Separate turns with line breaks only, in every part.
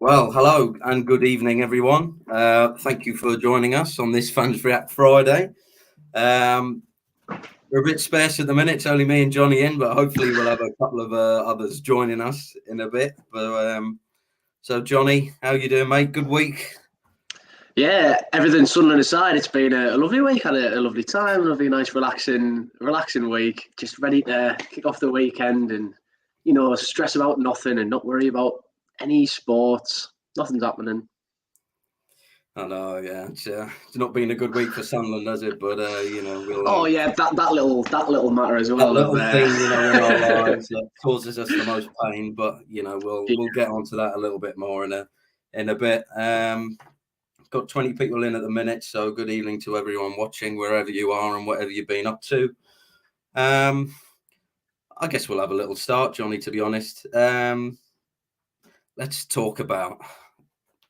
Well, hello and good evening, everyone. Thank you for joining us on this Fans React Friday. We're a bit sparse at the minute. It's only me and Johnny in, but hopefully we'll have a couple of others joining us in a bit. So, Johnny, how you doing, mate? Good week?
Yeah, everything Sunderland aside, it's been a lovely week. Had a lovely time, lovely, nice, relaxing week. Just ready to kick off the weekend and stress about nothing and not worry about any sports. Nothing's happening.
I know, yeah. It's not been a good week for Sunderland, has it? But we'll.
Oh yeah, that little matter as well.
That little thing, in our lives that causes us the most pain. But we'll get onto that a little bit more in a bit. Got 20 people in at the minute, so good evening to everyone watching wherever you are and whatever you've been up to. I guess we'll have a little start, Johnny, to be honest. Let's talk about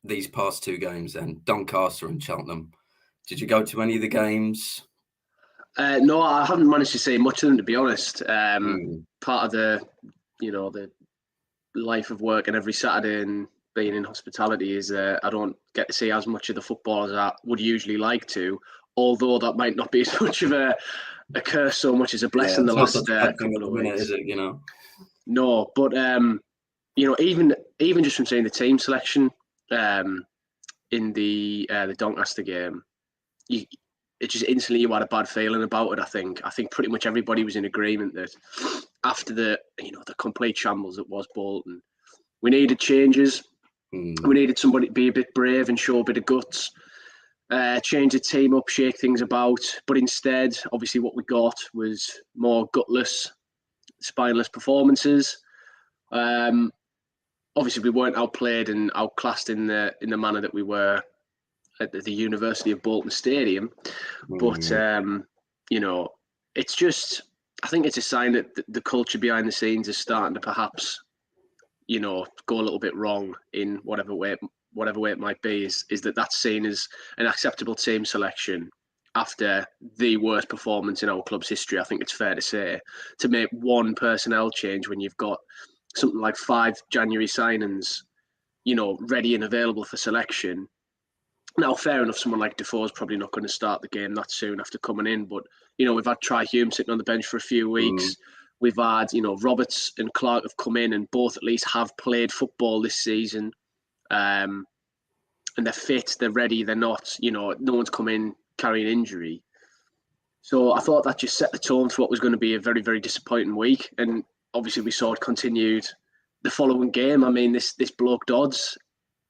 these past two games then, Doncaster and Cheltenham. Did you go to any of the games?
No, I haven't managed to see much of them, to be honest. Part of the life of work and every Saturday and being in hospitality is I don't get to see as much of the football as I would usually like to, although that might not be as much of a curse so much as a blessing the last couple of weeks.
Is it,
No, but even just from seeing the team selection in the Doncaster game, it just instantly you had a bad feeling about it. I think pretty much everybody was in agreement that after the complete shambles that was Bolton, we needed changes. We needed somebody to be a bit brave and show a bit of guts, change the team up, shake things about. But instead, obviously, what we got was more gutless, spineless performances. Obviously, we weren't outplayed and outclassed in the manner that we were at the University of Bolton Stadium. But it's just, I think it's a sign that the culture behind the scenes is starting to perhaps go a little bit wrong in whatever way it might be, is that's seen as an acceptable team selection after the worst performance in our club's history. I think it's fair to say, to make one personnel change when you've got something like 5 January signings, ready and available for selection. Now, fair enough, someone like Defoe's probably not going to start the game that soon after coming in, but we've had Tri Hume sitting on the bench for a few weeks. We've had, Roberts and Clark have come in and both at least have played football this season. And they're fit, they're ready, they're not, no one's come in carrying injury. So I thought that just set the tone for what was going to be a very, very disappointing week. And obviously we saw it continued the following game. I mean, this bloke Dodds,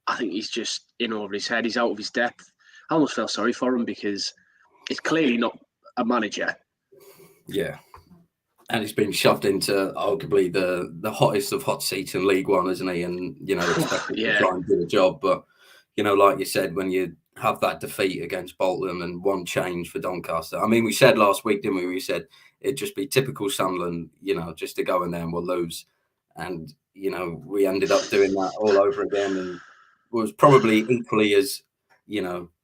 I think he's just in over his head. He's out of his depth. I almost felt sorry for him because it's clearly not a manager.
Yeah. And he's been shoved into arguably the hottest of hot seats in League One, isn't he? And, expected to try and do the job. But, like you said, when you have that defeat against Bolton and one change for Doncaster. I mean, we said last week, didn't we? We said it'd just be typical Sunderland, just to go in there and we'll lose. And, we ended up doing that all over again. And was probably equally as,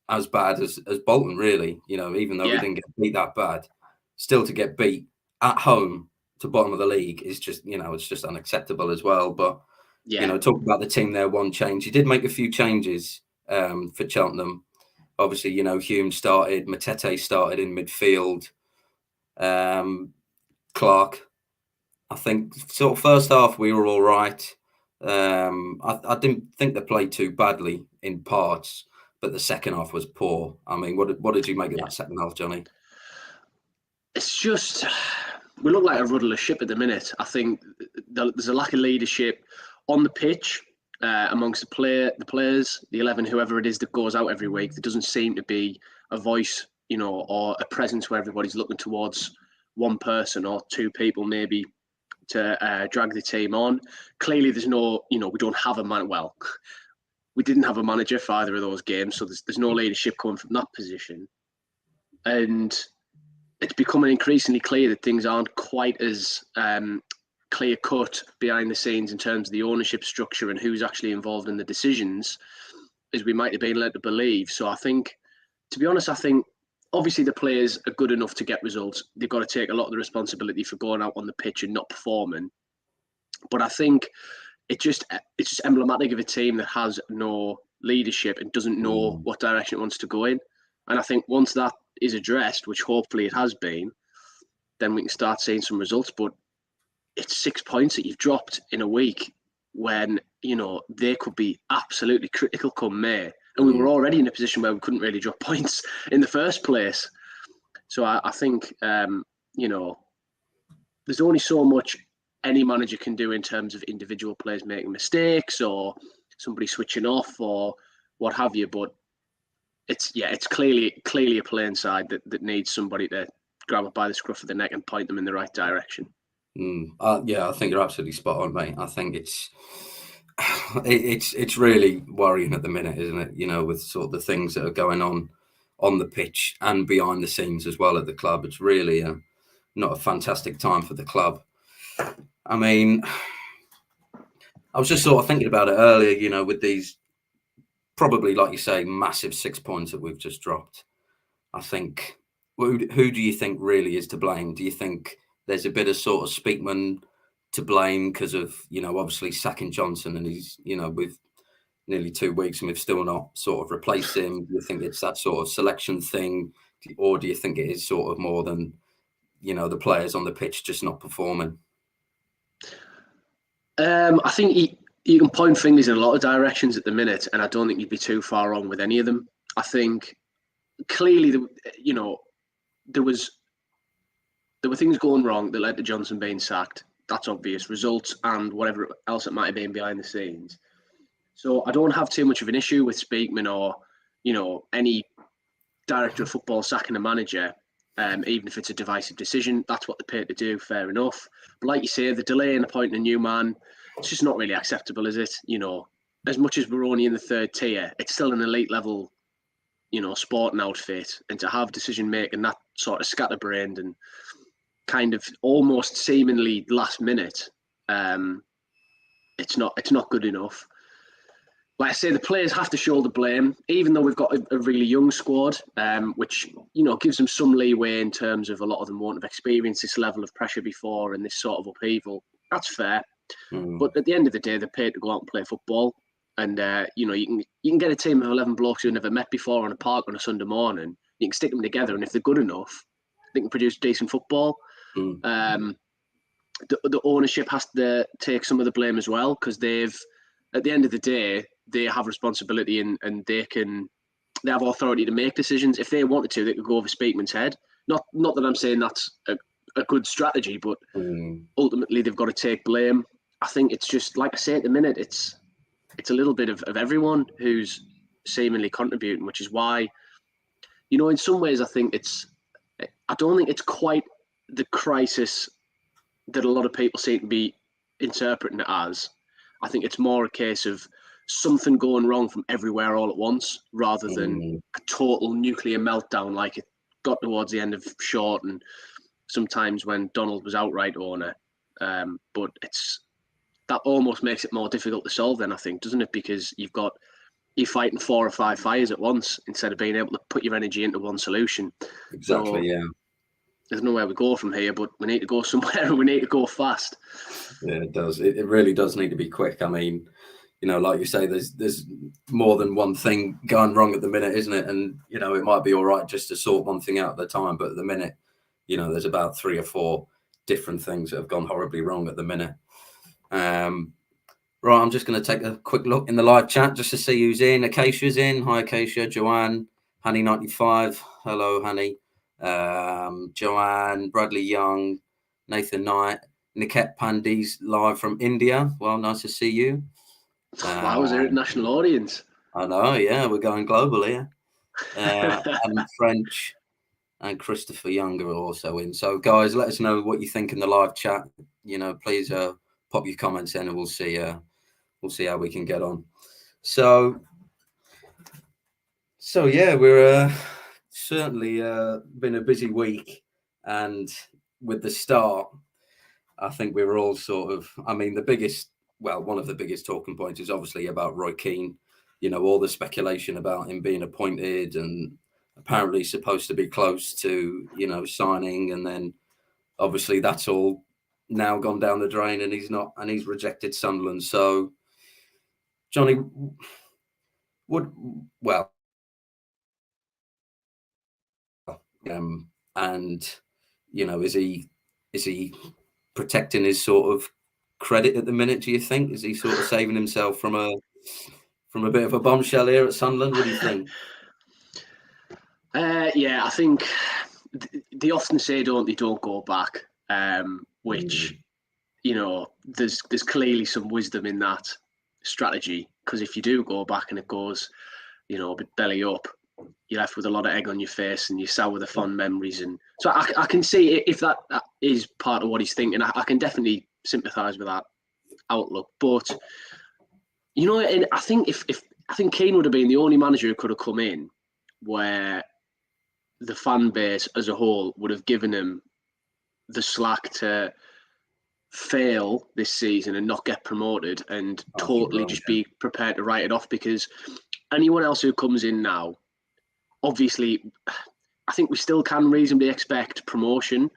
as bad as Bolton, really. Even though we didn't get beat that bad, still to get beat at home to bottom of the league is just, it's just unacceptable as well. But, talking about the team there, one change. He did make a few changes for Cheltenham. Obviously, Hume started, Matete started in midfield. Clark, I think, sort of first half we were all right. I didn't think they played too badly in parts, but the second half was poor. I mean, what did you make of that second half, Johnny?
It's just, we look like a rudderless ship at the minute. I think there's a lack of leadership on the pitch amongst the players, the 11, whoever it is that goes out every week. There doesn't seem to be a voice, or a presence where everybody's looking towards one person or two people maybe to drag the team on. Clearly, there's no, we don't have a man. Well, we didn't have a manager for either of those games, so there's no leadership coming from that position. And it's becoming increasingly clear that things aren't quite as clear cut behind the scenes in terms of the ownership structure and who's actually involved in the decisions as we might have been led to believe. So I think, to be honest, obviously the players are good enough to get results. They've got to take a lot of the responsibility for going out on the pitch and not performing. But I think it's just emblematic of a team that has no leadership and doesn't know what direction it wants to go in. And I think once that is addressed, which hopefully it has been, then we can start seeing some results. But it's 6 points that you've dropped in a week when, you know, they could be absolutely critical come May. And we were already in a position where we couldn't really drop points in the first place. So I think, you know, there's only so much any manager can do in terms of individual players making mistakes or somebody switching off or what have you. But it's clearly a playing side that needs somebody to grab it by the scruff of the neck and point them in the right direction.
Yeah, I think you're absolutely spot on, mate. I think it's really worrying at the minute, isn't it? You know, with sort of the things that are going on the pitch and behind the scenes as well at the club. It's really not a fantastic time for the club. I mean, I was just sort of thinking about it earlier, you know, with these probably, like you say, massive 6 points that we've just dropped. I think, who do you think really is to blame? Do you think there's a bit of sort of Speakman to blame because of, you know, obviously sacking Johnson and he's, you know, with nearly 2 weeks and we've still not sort of replaced him? Do you think it's that sort of selection thing? Or do you think it is sort of more than, you know, the players on the pitch just not performing?
I think you can point fingers in a lot of directions at the minute, and I don't think you'd be too far wrong with any of them. I think clearly, you know, there were things going wrong that led to Johnson being sacked. That's obvious. Results and whatever else it might have been behind the scenes. So I don't have too much of an issue with Speakman or, you know, any director of football sacking a manager, even if it's a divisive decision. That's what they're paid to do, fair enough. But like you say, the delay in appointing a new man, it's just not really acceptable, is it? You know, as much as we're only in the third tier, it's still an elite level, you know, sporting outfit. And to have decision making that sort of scatterbrained and kind of almost seemingly last minute, it's not good enough. Like I say, the players have to shoulder blame, even though we've got a really young squad, which, you know, gives them some leeway in terms of a lot of them won't have experienced this level of pressure before and this sort of upheaval. That's fair. But at the end of the day, they're paid to go out and play football. And, you know, you can get a team of 11 blokes who've never met before on a park on a Sunday morning. You can stick them together, and if they're good enough, they can produce decent football. The ownership has to take some of the blame as well, because at the end of the day, they have responsibility and they have authority to make decisions. If they wanted to, they could go over Speakman's head. Not that I'm saying that's a good strategy, but ultimately they've got to take blame. I think it's just, like I say, at the minute, it's a little bit of everyone who's seemingly contributing, which is why, you know, in some ways, I don't think it's quite the crisis that a lot of people seem to be interpreting it as. I think it's more a case of something going wrong from everywhere all at once, rather than a total nuclear meltdown like it got towards the end of Short and sometimes when Donald was outright owner. But that almost makes it more difficult to solve then, I think, doesn't it? Because you're fighting 4 or 5 fires at once instead of being able to put your energy into one solution.
Exactly, yeah.
There's nowhere we go from here, but we need to go somewhere and we need to go fast.
Yeah, it does. It really does need to be quick. I mean, you know, like you say, there's more than one thing going wrong at the minute, isn't it? And, you know, it might be all right just to sort one thing out at a time, but at the minute, you know, there's about 3 or 4 different things that have gone horribly wrong at the minute. Right, I'm just going to take a quick look in the live chat just to see who's in. Acacia's in. Hi, Acacia. Joanne, Hanny95. Hello, Hanny. Joanne, Bradley Young, Nathan Knight, Niket Pandey's live from India. Well, nice to see you.
Wow, was there a national audience?
I know, yeah, we're going global here. And French and Christopher Young are also in. So, guys, let us know what you think in the live chat. You know, please pop your comments in, and we'll see how we can get on. So yeah, we're certainly been a busy week, and with the start, I think we were all sort of, I mean, one of the biggest talking points is obviously about Roy Keane. You know, all the speculation about him being appointed and apparently supposed to be close to, you know, signing. And then obviously that's all now gone down the drain, and he's rejected Sunderland. So, Johnny, and is he protecting his sort of credit at the minute? Do you think is he sort of saving himself from a bit of a bombshell here at Sunderland? What do you think?
Yeah, I think they often say don't go back, which there's clearly some wisdom in that strategy, because if you do go back and it goes a bit belly up, you're left with a lot of egg on your face and you're sour with the fond memories. And so I can see if that is part of what he's thinking. I can definitely sympathise with that outlook. But and I think if Keane would have been the only manager who could have come in where the fan base as a whole would have given him the slack to fail this season and not get promoted and totally just be prepared to write it off, because anyone else who comes in now, obviously, I think we still can reasonably expect promotion.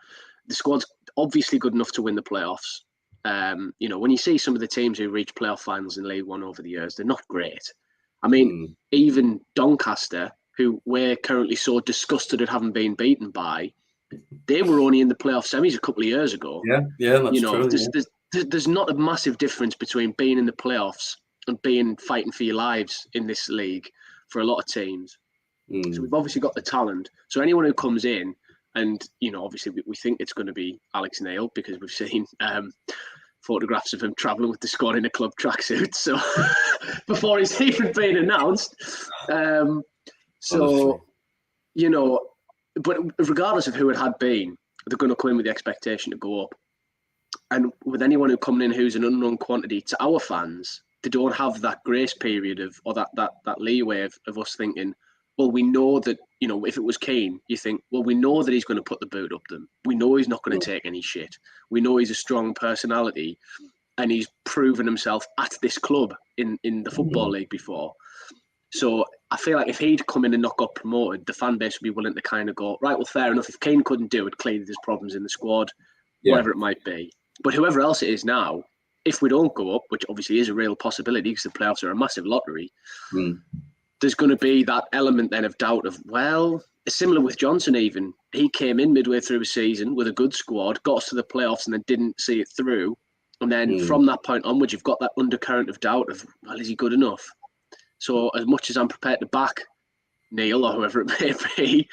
The squad's obviously good enough to win the playoffs. When you see some of the teams who reach playoff finals in League One over the years, they're not great. I mean, even Doncaster, who we're currently so disgusted at having been beaten by, they were only in the playoff semis a couple of years ago.
Yeah, that's true.
There's not a massive difference between being in the playoffs and being fighting for your lives in this league for a lot of teams. So we've obviously got the talent. So anyone who comes in, and obviously we think it's going to be Alex Neil, because we've seen photographs of him travelling with the squad in a club tracksuit. So before he's even been announced. But regardless of who it had been, they're going to come in with the expectation to go up. And with anyone who coming in who's an unknown quantity to our fans, they don't have that grace period or that leeway of us thinking, well, we know that, if it was Keane, you think, well, we know that he's going to put the boot up them. We know he's not going to take any shit. We know he's a strong personality and he's proven himself at this club in the Football League before. So I feel like if he'd come in and not got promoted, the fan base would be willing to kind of go, right, well, fair enough. If Keane couldn't do it, clearly there's problems in the squad, whatever it might be. But whoever else it is now, if we don't go up, which obviously is a real possibility because the playoffs are a massive lottery, there's going to be that element then of doubt of, well, similar with Johnson even. He came in midway through a season with a good squad, got us to the playoffs and then didn't see it through. And then from that point onwards, you've got that undercurrent of doubt of, well, is he good enough? So as much as I'm prepared to back Neil or whoever it may be,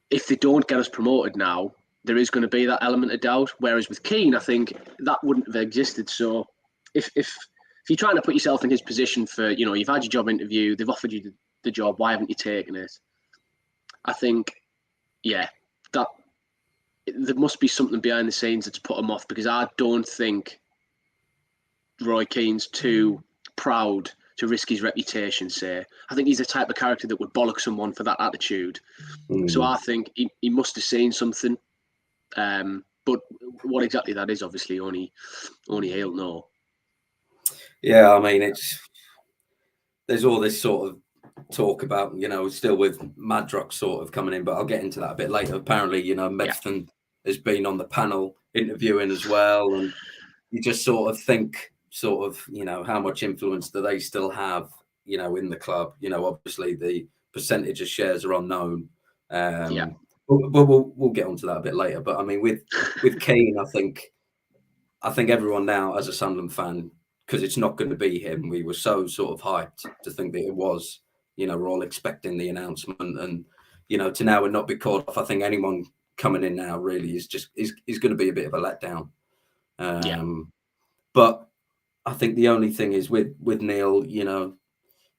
if they don't get us promoted now, there is going to be that element of doubt. Whereas with Keane, I think that wouldn't have existed. So if you're trying to put yourself in his position for, you've had your job interview, they've offered you the job, why haven't you taken it? I think, that there must be something behind the scenes that's put him off, because I don't think Roy Keane's too proud to risk his reputation, say. I think he's the type of character that would bollock someone for that attitude. So I think he must have seen something. But what exactly that is, obviously, only he'll know.
Yeah, I mean, there's all this sort of talk about, still with Madrox sort of coming in, but I'll get into that a bit later. Apparently, Medford has been on the panel interviewing as well, and you just sort of think, how much influence do they still have, in the club? Obviously the percentage of shares are unknown. But we'll get onto that a bit later. But I mean, with Keane, I think everyone now, as a Sunderland fan, because it's not going to be him, we were so sort of hyped to think that it was. We're all expecting the announcement, and to now and not be caught off. I think anyone coming in now really is going to be a bit of a letdown. But I think the only thing is with Neil,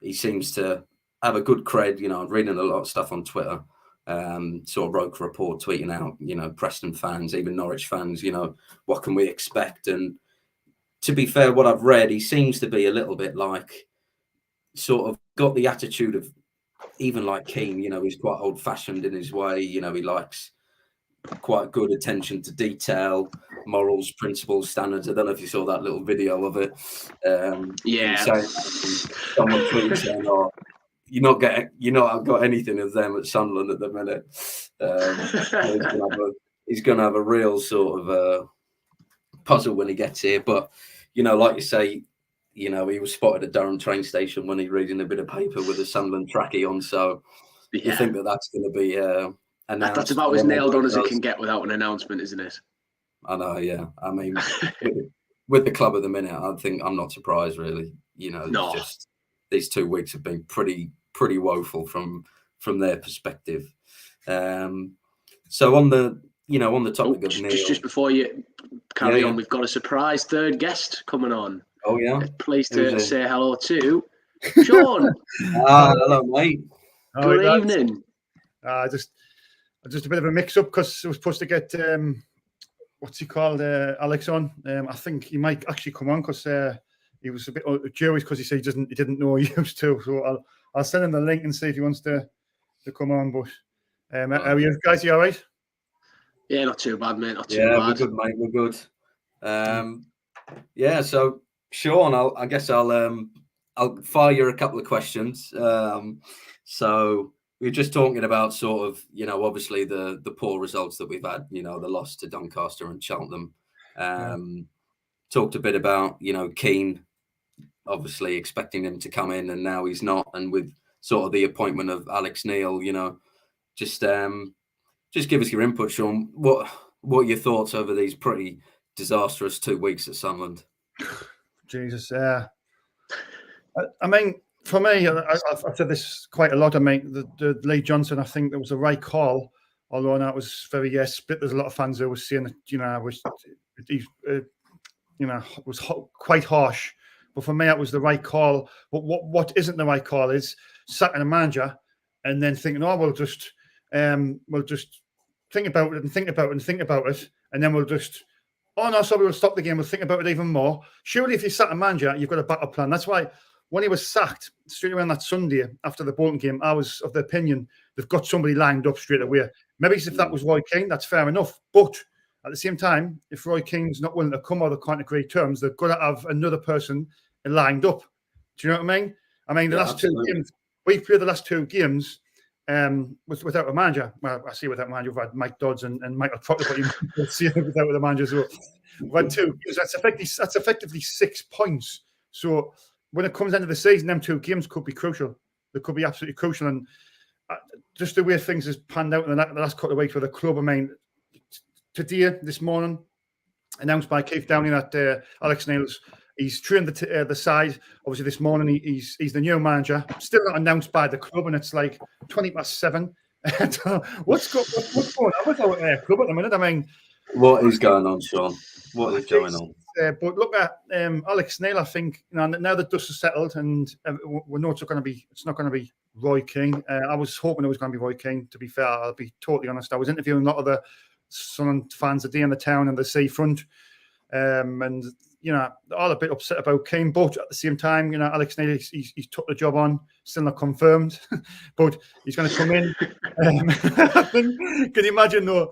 he seems to have a good cred. I'm reading a lot of stuff on Twitter. Sort of Roke Report tweeting out, Preston fans, even Norwich fans, what can we expect? And to be fair, what I've read, he seems to be a little bit like, sort of got the attitude of, even like Keane, he's quite old fashioned in his way. He likes quite good attention to detail, morals, principles, standards. I don't know if you saw that little video of it. Someone tweeted saying, "Oh, you're not got anything of them at Sunderland at the minute." he's going to have a real sort of puzzle when he gets here. But like you say, he was spotted at Durham train station when he's reading a bit of paper with a Sunderland trackie on. So you think that's going to be announced.
That's about as nailed on as it can get without an announcement, isn't it?
I know, yeah. I mean, with the club at the minute, I'm not surprised, really.
No.
Just these 2 weeks have been pretty woeful from their perspective. So on the topic of Neil,
just before you carry on, we've got a surprise third guest coming on.
Oh yeah,
pleased to say hello to Sean.
Hello, mate.
Good evening.
Just a bit of a mix-up because I was supposed to get what's he called, Alex on. I think he might actually come on because he was a bit curious because he said he didn't know he used to. So I'll send him the link and see if he wants to come on. But are you guys all right?
Yeah, not too bad, mate. Not too bad.
We're good, mate. We're good. So Sean, I guess I'll fire you a couple of questions. So we were just talking about sort of, obviously the poor results that we've had, the loss to Doncaster and Cheltenham. Talked a bit about, Keane, obviously expecting him to come in and now he's not. And with sort of the appointment of Alex Neil, just give us your input, Sean. What are your thoughts over these pretty disastrous 2 weeks at Sunderland?
Jesus, I mean, for me, I've said this quite a lot. I mean, the Lee Johnson, I think there was a right call, although that was very split. There's a lot of fans who were saying that, was quite harsh. But for me, it was the right call. But what isn't the right call is sacking a manager and then thinking, we'll just think about it and think about it and think about it, and then we'll just, we'll stop the game. We'll think about it even more. Surely, if you sack a manager, you've got a backup plan. That's why when he was sacked straight away on that Sunday after the Bolton game, I was of the opinion they've got somebody lined up straight away. Maybe if that was Roy Keane, that's fair enough. But at the same time, if Roy Keane's not willing to come out of can't agree terms, they've got to have another person lined up. Do you know what I mean? I mean, the last absolutely. 2 games, we've played the last 2 games without a manager. Well, I see without a manager, we've had Mike Dodds and Michael Proctor, but you see it without the manager. So we've had 2 games. That's effectively 6 points. So when it comes into the season, them 2 games could be crucial. They could be absolutely crucial. And just the way things has panned out in the last couple of weeks for the club. I mean, today, this morning, announced by Keith Downey that Alex Neil's he's trained the side. Obviously, this morning he's the new manager. Still not announced by the club, and it's like 7:20. What's going on with our club at the minute? I mean,
what is going on, Sean? What is going on?
But look at Alex Neil. I think now the dust has settled, and we know it's not going to be Roy Keane. I was hoping it was going to be Roy Keane. To be fair, I'll be totally honest. I was interviewing a lot of the Sunderland fans today in the town and the seafront, and all a bit upset about Keane. But at the same time, Alex Neil, he's took the job on, still not confirmed, but he's going to come in. I think, can you imagine though?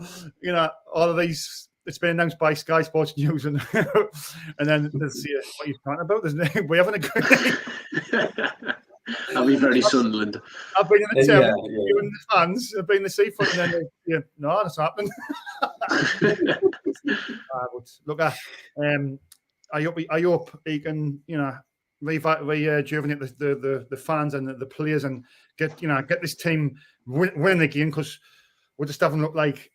All of these. It's been announced by Sky Sports News, and then there's what you're talking about. We haven't agreed.
I'll be very Sunderland.
I've been in the town, you and the fans. I've been in the seafront, and then no, that's happening. But look, I hope he can, rejuvenate the fans and the players, and get this team winning again, because we just haven't looked like.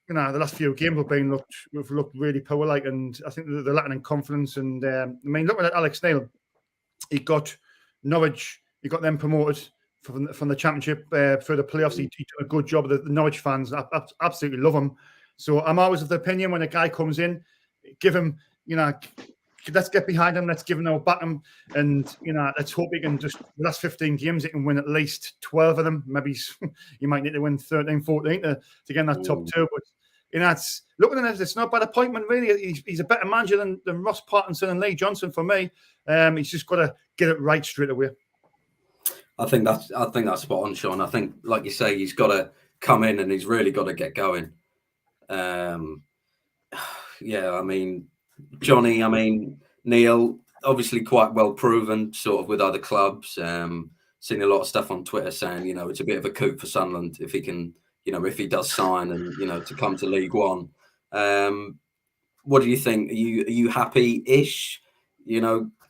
The last few games we've looked really poor-like, and I think they're lacking in confidence. And I mean, looking at Alex Neil, he got Norwich, he got them promoted from the Championship for the playoffs. He did a good job. The Norwich fans absolutely love him. So I'm always of the opinion when a guy comes in, give him, let's get behind him. Let's give him our bottom, and let's hope he can just the last 15 games he can win at least 12 of them. Maybe he might need to win 13, 14 to get in that top 2. But it's looking at it, it's not a bad appointment really. He's a better manager than Ross Parkinson and Lee Johnson for me. He's just got to get it right straight away.
I think that's spot on, Sean. I think, like you say, he's got to come in and he's really got to get going. I mean, Johnny, Neil, obviously quite well proven, sort of with other clubs. Seen a lot of stuff on Twitter saying, it's a bit of a coup for Sunderland if he can if he does sign and to come to League One. What do you think? Are you happy-ish?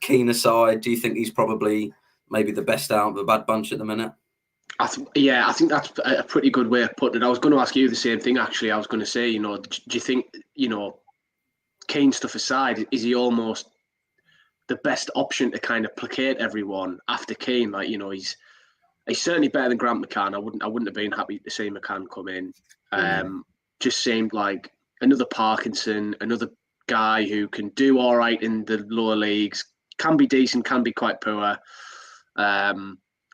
Keane aside, do you think he's probably maybe the best out of the bad bunch at the minute?
I think that's a pretty good way of putting it. I was going to ask you the same thing, actually. I was going to say, do you think, Keane stuff aside, is he almost the best option to kind of placate everyone after Keane? Like, he's certainly better than Grant McCann. I wouldn't have been happy to see McCann come in. Just seemed like another Parkinson, another guy who can do all right in the lower leagues, can be decent, can be quite poor.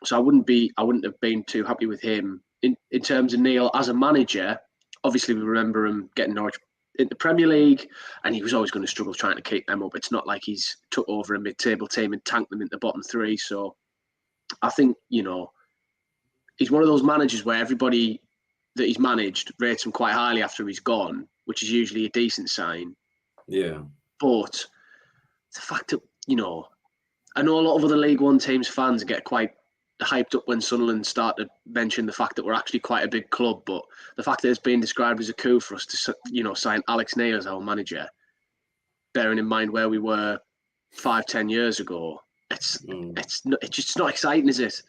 So I wouldn't have been too happy with him. In terms of Neil as a manager, obviously we remember him getting Norwich in the Premier League, and he was always going to struggle trying to keep them up. It's not like he's took over a mid-table team and tanked them into the bottom three. So I think, he's one of those managers where everybody that he's managed rates him quite highly after he's gone, which is usually a decent sign.
Yeah.
But the fact that, I know a lot of other League One teams' fans get quite hyped up when Sunderland start to mention the fact that we're actually quite a big club, but the fact that it's being described as a coup for us to, sign Alex Neil as our manager, bearing in mind where we were 5-10 years ago, it's just not exciting, is it?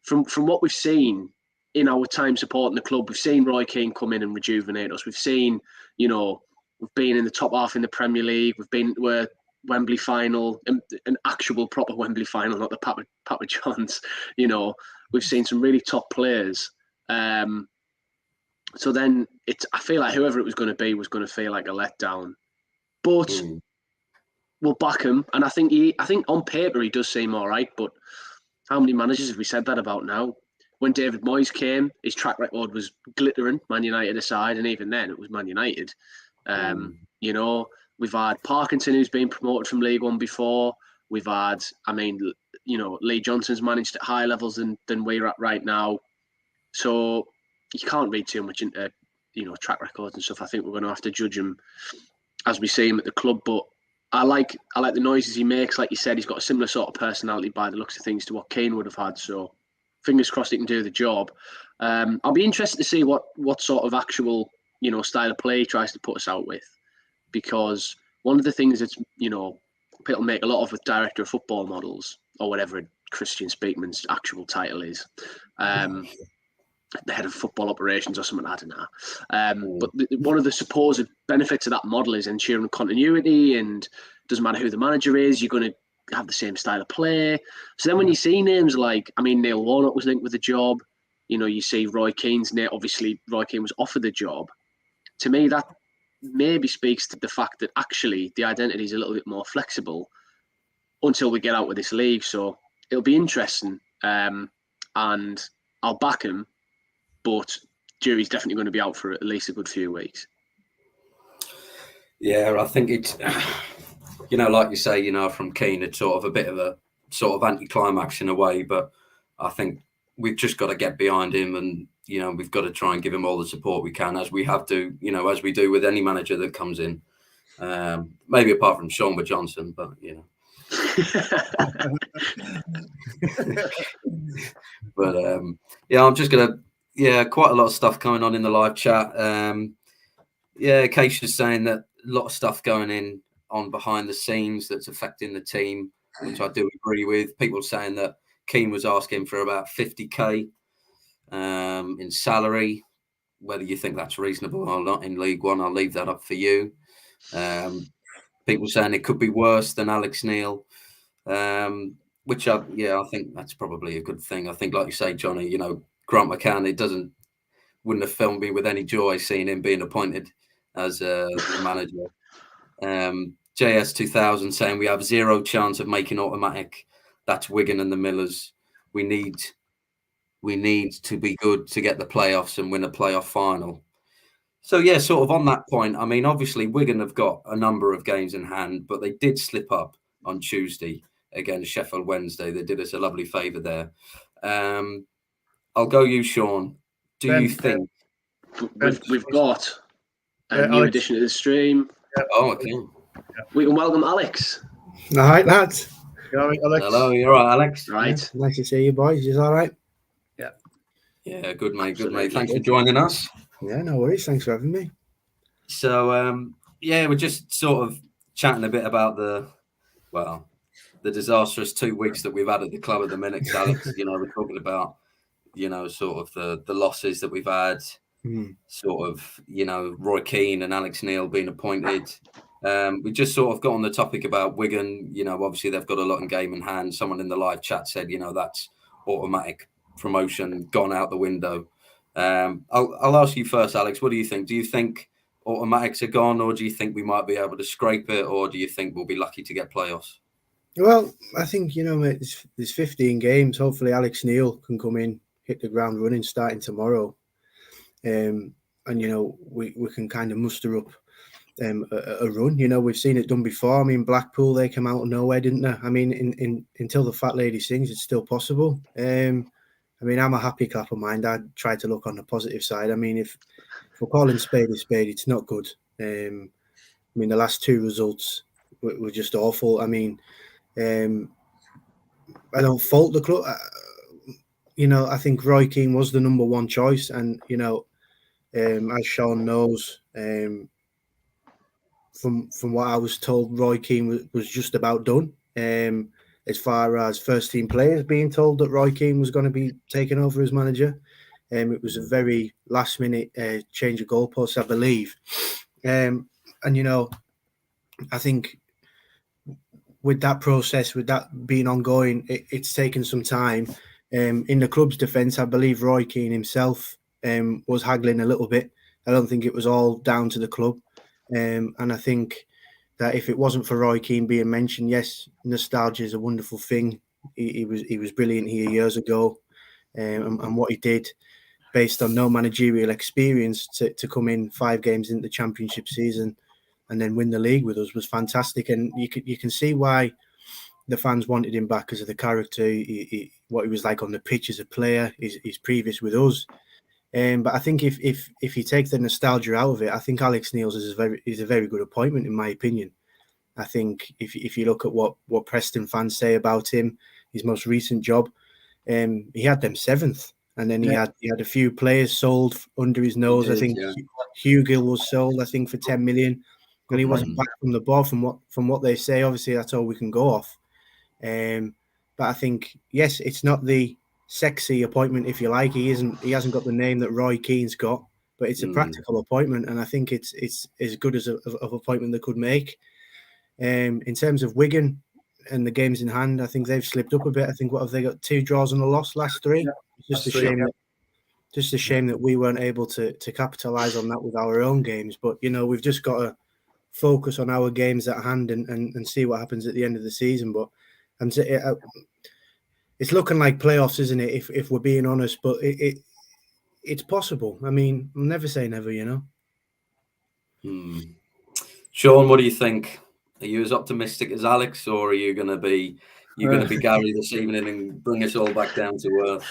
From what we've seen in our time supporting the club, we've seen Roy Keane come in and rejuvenate us. We've seen, we've been in the top half in the Premier League. We've been to a Wembley final, an actual proper Wembley final, not the Papa John's. We've seen some really top players. So then I feel like whoever it was going to be was going to feel like a letdown. But we'll back him, and I think on paper he does seem all right. But how many managers have we said that about now? When David Moyes came, his track record was glittering, Man United aside, and even then it was Man United. We've had Parkinson, who's been promoted from League One before. We've had, Lee Johnson's managed at higher levels than we're at right now. So you can't read too much into, track records and stuff. I think we're going to have to judge him as we see him at the club. But I like the noises he makes. Like you said, he's got a similar sort of personality by the looks of things to what Keane would have had. So fingers crossed he can do the job. I'll be interested to see what sort of actual, style of play he tries to put us out with. Because one of the things that's, people make a lot of with director of football models, or whatever Christian Speakman's actual title is, the head of football operations or something, I don't know. But one of the supposed benefits of that model is ensuring continuity, and it doesn't matter who the manager is, you're going to have the same style of play. So then when you see names like, Neil Warnock was linked with the job, you see Roy Keane's name, obviously Roy Keane was offered the job. To me, that maybe speaks to the fact that actually the identity is a little bit more flexible until we get out with this league. So it'll be interesting, and I'll back him, but jury's definitely going to be out for at least a good few weeks.
Yeah, I think it's, like you say, from Keane, it's sort of a bit of a sort of anticlimax in a way, but I think we've just got to get behind him, and we've got to try and give him all the support we can, as we have to, as we do with any manager that comes in. Maybe apart from Sean Johnson, but but I'm just gonna quite a lot of stuff coming on in the live chat. Keisha's saying that a lot of stuff going on behind the scenes that's affecting the team, which I do agree with. People saying that Keane was asking for about 50k in salary. Whether you think that's reasonable or not in League One, I'll leave that up for you. People saying it could be worse than Alex Neil, which I think that's probably a good thing. I think, like you say, Johnny, Grant McCann, wouldn't have filled me with any joy seeing him being appointed as a manager. JS2000 saying we have zero chance of making automatic. That's Wigan and the Millers. We need to be good to get the playoffs and win a playoff final. So, sort of on that point, obviously Wigan have got a number of games in hand, but they did slip up on Tuesday against Sheffield Wednesday. They did us a lovely favour there. I'll go you, Sean. Do you think...
We've got a new addition to the stream.
Yeah. Oh, okay.
We can welcome Alex.
All right, lads.
You all right, Alex?
Hello, you're right, Alex?
Right.
Yeah, nice to see you, boys. You all right?
Yeah.
Yeah, good mate, good
Absolutely.
mate. Thanks for joining us.
Yeah, no worries. Thanks for having me.
So, yeah, we're just sort of chatting a bit about the disastrous 2 weeks that we've had at the club at the minute, Alex. We're talking about, sort of the losses that we've had, sort of, Roy Keane and Alex Neil being appointed. We just sort of got on the topic about Wigan. Obviously they've got a lot in game in hand. Someone in the live chat said, that's automatic promotion gone out the window. I'll ask you first, Alex. What do you think? Do you think automatics are gone, or do you think we might be able to scrape it, or do you think we'll be lucky to get playoffs?
Well, I think, mate, there's 15 games. Hopefully Alex Neil can come in, hit the ground running starting tomorrow. And, we can kind of muster up a run. We've seen it done before. I mean, Blackpool, they came out of nowhere, didn't they? I mean, until the fat lady sings, it's still possible. I mean, I'm a happy clapper mind. I try to look on the positive side. I mean, if we're calling spade a spade, it's not good. I mean, the last 2 results were just awful. I mean, I don't fault the club. I think Roy Keane was the number 1 choice, and as Sean knows, from what I was told, Roy Keane was just about done. As far as first team players being told that Roy Keane was going to be taken over as manager, it was a very last minute change of goalposts, I believe. And I think with that process, with that being ongoing, it's taken some time. In the club's defence, I believe Roy Keane himself was haggling a little bit. I don't think it was all down to the club. And I think that if it wasn't for Roy Keane being mentioned, yes, nostalgia is a wonderful thing. He was brilliant here years ago, and what he did, based on no managerial experience, to come in 5 games into the championship season and then win the league with us was fantastic. And you can see why the fans wanted him back, because of the character, what he was like on the pitch as a player, his previous with us. But I think if you take the nostalgia out of it, I think Alex Neil's is a very good appointment, in my opinion. I think if you look at what Preston fans say about him, his most recent job, he had them 7th, and then he had a few players sold under his nose. I think Hugill was sold, I think, for 10 million, and he wasn't back from the board from what they say. Obviously, that's all we can go off. But I think, yes, it's not the sexy appointment, if you like. He hasn't got the name that Roy Keane's got, but it's a practical appointment, and I think it's as good as of appointment they could make. In terms of Wigan and the games in hand, I think they've slipped up a bit. I think, what have they got? 2 draws and a loss last 3. Just a shame that we weren't able to capitalise on that with our own games. But we've just got to focus on our games at hand and see what happens at the end of the season. But it's looking like playoffs, isn't it? If we're being honest, but it's possible. I mean, I'll never say never,
Sean, what do you think? Are you as optimistic as Alex, or are you going to be Gary this evening and bring us all back down to earth?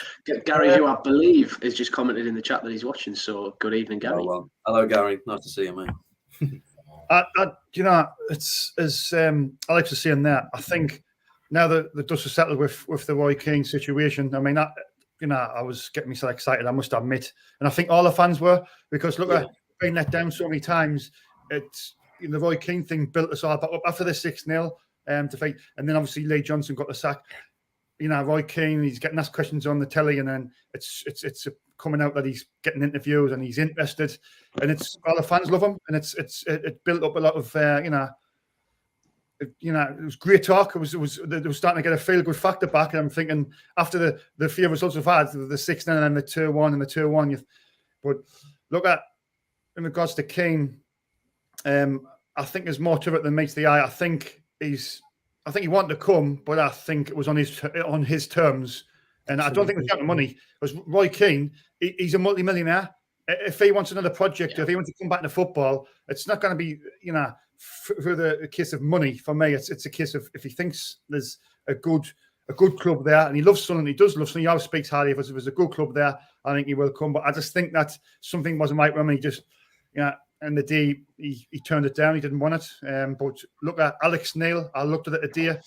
Gary, who I believe has just commented in the chat that he's watching. So good evening, Gary.
Oh, well. Hello, Gary. Nice to see you, mate.
It's as Alex is saying there. I think now that the dust has settled with the Roy Keane situation, I mean, I was getting me so excited, I must admit, and I think all the fans were, because look, I've been let down so many times. It's the Roy Keane thing built us all back up after the 6-0 defeat, and then obviously Lee Johnson got the sack. Roy Keane, he's getting asked questions on the telly, and then it's coming out that he's getting interviews and he's interested, and it's all the fans love him, and it built up a lot of it was great talk. They were starting to get a feel good factor back, and I'm thinking after the few results we've had, the 6-0 and then the 2-1 and the 2-1, but look at in regards to Keane, I think there's more to it than meets the eye. I think he wanted to come, but I think it was on his terms. And I don't think it was down to money. Because Roy Keane, he's a multi-millionaire. If he wants another project, if he wants to come back to football, it's not going to be, for the case of money. For me, it's a case of if he thinks there's a good club there, and he loves Sunderland, he does love Sunderland. He always speaks highly. If there's a good club there, I think he will come. But I just think that something wasn't right with him. He just, and the day he turned it down, he didn't want it. But look at Alex Neil. I looked at it today.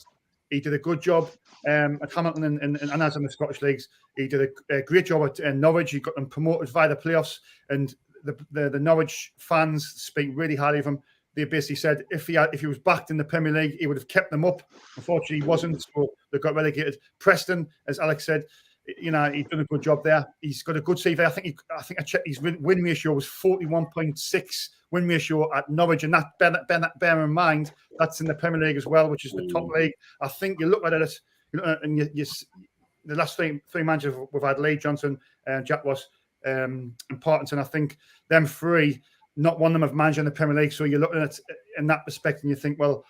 He did a good job at Hamilton and as in the Scottish leagues. He did a great job at Norwich. He got them promoted via the playoffs, and the Norwich fans speak really highly of him. They basically said if he was backed in the Premier League, he would have kept them up. Unfortunately, he wasn't, so they got relegated. Preston, as Alex said, he's done a good job there. He's got a good CV. I think I checked his win ratio was 41.6 win ratio at Norwich, and bear in mind that's in the Premier League as well, which is the top league. I think you look at it, and you the last three managers we've had, Lee Johnson, Jack Ross, and Parkinson. I think them three, not one of them have managed in the Premier League. So you're looking at it in that perspective, and you think, well,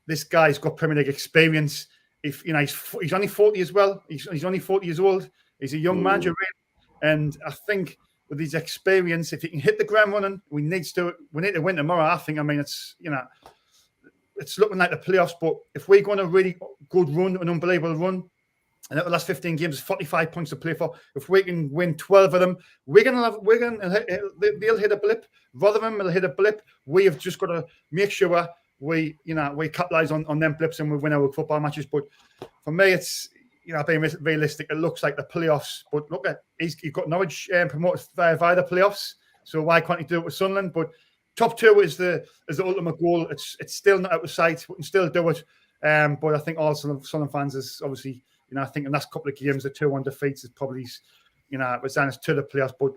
this guy's got Premier League experience. If he's only 40 as well. He's only 40 years old. He's a young manager, really. And I think with his experience, if he can hit the ground running, we need to win tomorrow. It's looking like the playoffs. But if we go on a really good run, an unbelievable run, and the last 15 games, 45 points to play for. If we can win 12 of them, they'll hit a blip. Rotherham will hit a blip. We have just got to make sure we capitalize on them blips and we win our football matches. But for me, it's being realistic. It looks like the playoffs. But look at he's got Norwich promoted via the playoffs. So why can't he do it with Sunderland? But top two is the ultimate goal. It's still not out of sight. We can still do it. But I think all Sunderland fans is obviously. I think in the last couple of games, the 2-1 defeats is probably, it was down to the playoffs. But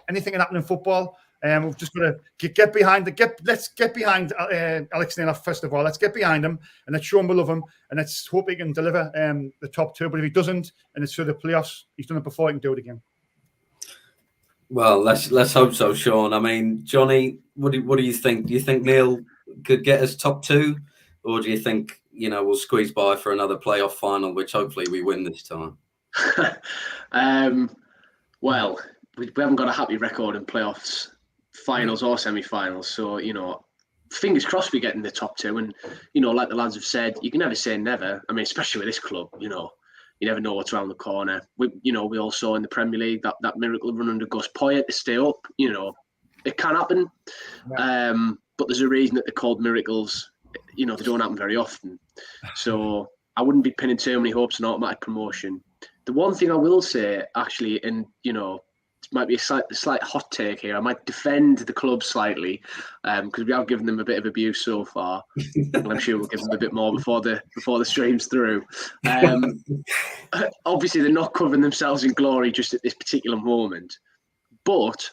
anything can happen in football. We've just got to get behind let's get behind Alex Neil first of all. Let's get behind him and let's show him we love him and let's hope he can deliver the top two. But if he doesn't and it's through the playoffs, he's done it before. He can do it again.
Well, let's hope so, Sean. I mean, Johnny, what do you think? Do you think Neil could get us top two, or do you think? We'll squeeze by for another playoff final, which hopefully we win this time.
Well, we haven't got a happy record in playoffs, finals or semi-finals. So, fingers crossed we get in the top two. And, like the lads have said, you can never say never. I mean, especially with this club, you never know what's around the corner. We all saw in the Premier League that miracle run under Gus Poyet to stay up. It can happen. Yeah. But there's a reason that they're called miracles. They don't happen very often. So I wouldn't be pinning too many hopes on automatic promotion. The one thing I will say, actually, and, it might be a slight hot take here. I might defend the club slightly because we have given them a bit of abuse so far. And I'm sure we'll give them a bit more before the stream's through. Obviously, they're not covering themselves in glory just at this particular moment. But,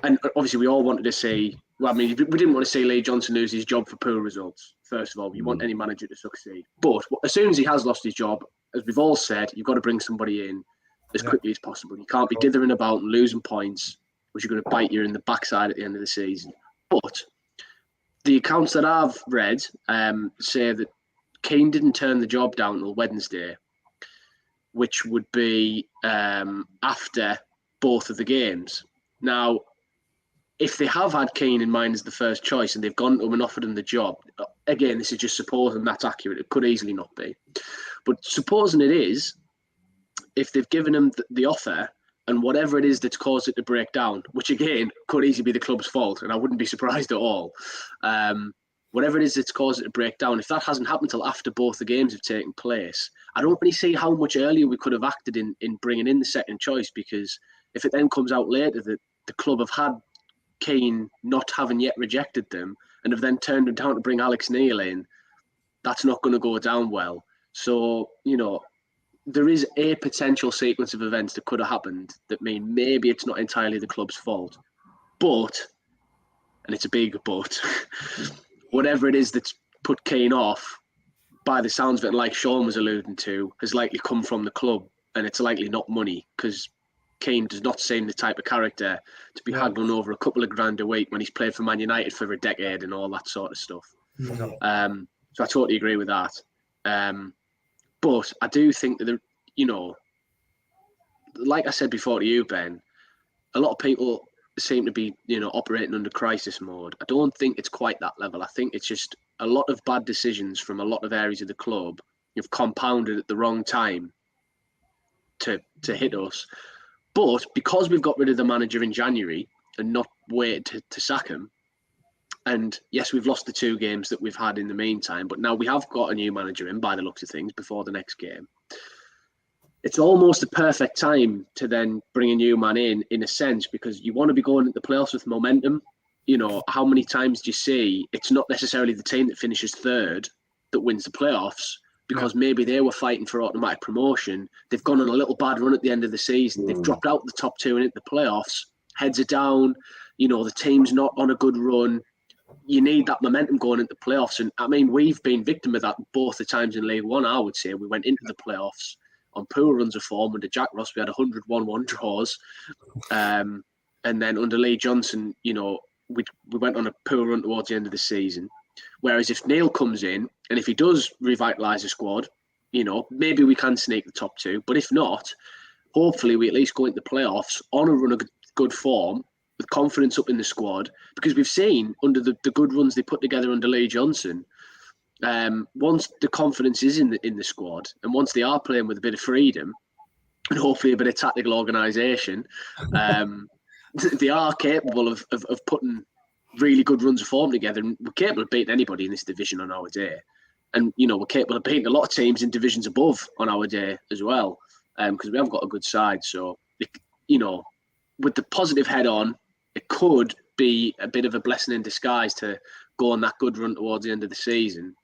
and obviously we all wanted to see, well, I mean, we didn't want to see Lee Johnson lose his job for poor results. First of all, you want any manager to succeed. But as soon as he has lost his job, as we've all said, you've got to bring somebody in as quickly as possible. You can't be dithering about and losing points, which are going to bite you in the backside at the end of the season. But the accounts that I've read say that Keane didn't turn the job down until Wednesday, which would be after both of the games. Now, if they have had Keane in mind as the first choice and they've gone to him and offered him the job, again, this is just supposing that's accurate. It could easily not be. But supposing it is, if they've given him the offer and whatever it is that's caused it to break down, which again, could easily be the club's fault, and I wouldn't be surprised at all. Whatever it is that's caused it to break down, if that hasn't happened until after both the games have taken place, I don't really see how much earlier we could have acted in bringing in the second choice, because if it then comes out later that the club have had Keane not having yet rejected them and have then turned him down to bring Alex Neil in, that's not going to go down well. So, there is a potential sequence of events that could have happened that mean maybe it's not entirely the club's fault. But, and it's a big but, whatever it is that's put Keane off, by the sounds of it, like Sean was alluding to, has likely come from the club, and it's likely not money, because Keane does not seem the type of character to be haggling over a couple of grand a week when he's played for Man United for a decade and all that sort of stuff. So I totally agree with that. But I do think that, like I said before to you, Ben, a lot of people seem to be, operating under crisis mode. I don't think it's quite that level. I think it's just a lot of bad decisions from a lot of areas of the club you've compounded at the wrong time to hit us. But because we've got rid of the manager in January and not waited to sack him, And yes, we've lost the 2 games that we've had in the meantime, but now we have got a new manager in by the looks of things before the next game. It's almost a perfect time to then bring a new man in a sense, because you want to be going into the playoffs with momentum. You know, how many times do you see it's not necessarily the team that finishes third that wins the playoffs, because maybe they were fighting for automatic promotion. They've gone on a little bad run at the end of the season. They've dropped out the top 2 and into the playoffs. Heads are down. You know, the team's not on a good run. You need that momentum going into the playoffs. And I mean, we've been victim of that both the times in League One, I would say. We went into the playoffs on poor runs of form. Under Jack Ross, we had 101-1 draws. And then under Lee Johnson, you know, we went on a poor run towards the end of the season. Whereas if Neil comes in, and if he does revitalise the squad, you know, maybe we can sneak the top 2. But if not, hopefully we at least go into the playoffs on a run of good form, with confidence up in the squad. Because we've seen under the good runs they put together under Lee Johnson, once the confidence is in the squad, and once they are playing with a bit of freedom and hopefully a bit of tactical organisation, they are capable of putting really good runs of form together, and we're capable of beating anybody in this division on our day. And, you know, we're capable of beating a lot of teams in divisions above on our day as well, because we have got a good side. So, you know, with the positive head on, it could be a bit of a blessing in disguise to go on that good run towards the end of the season.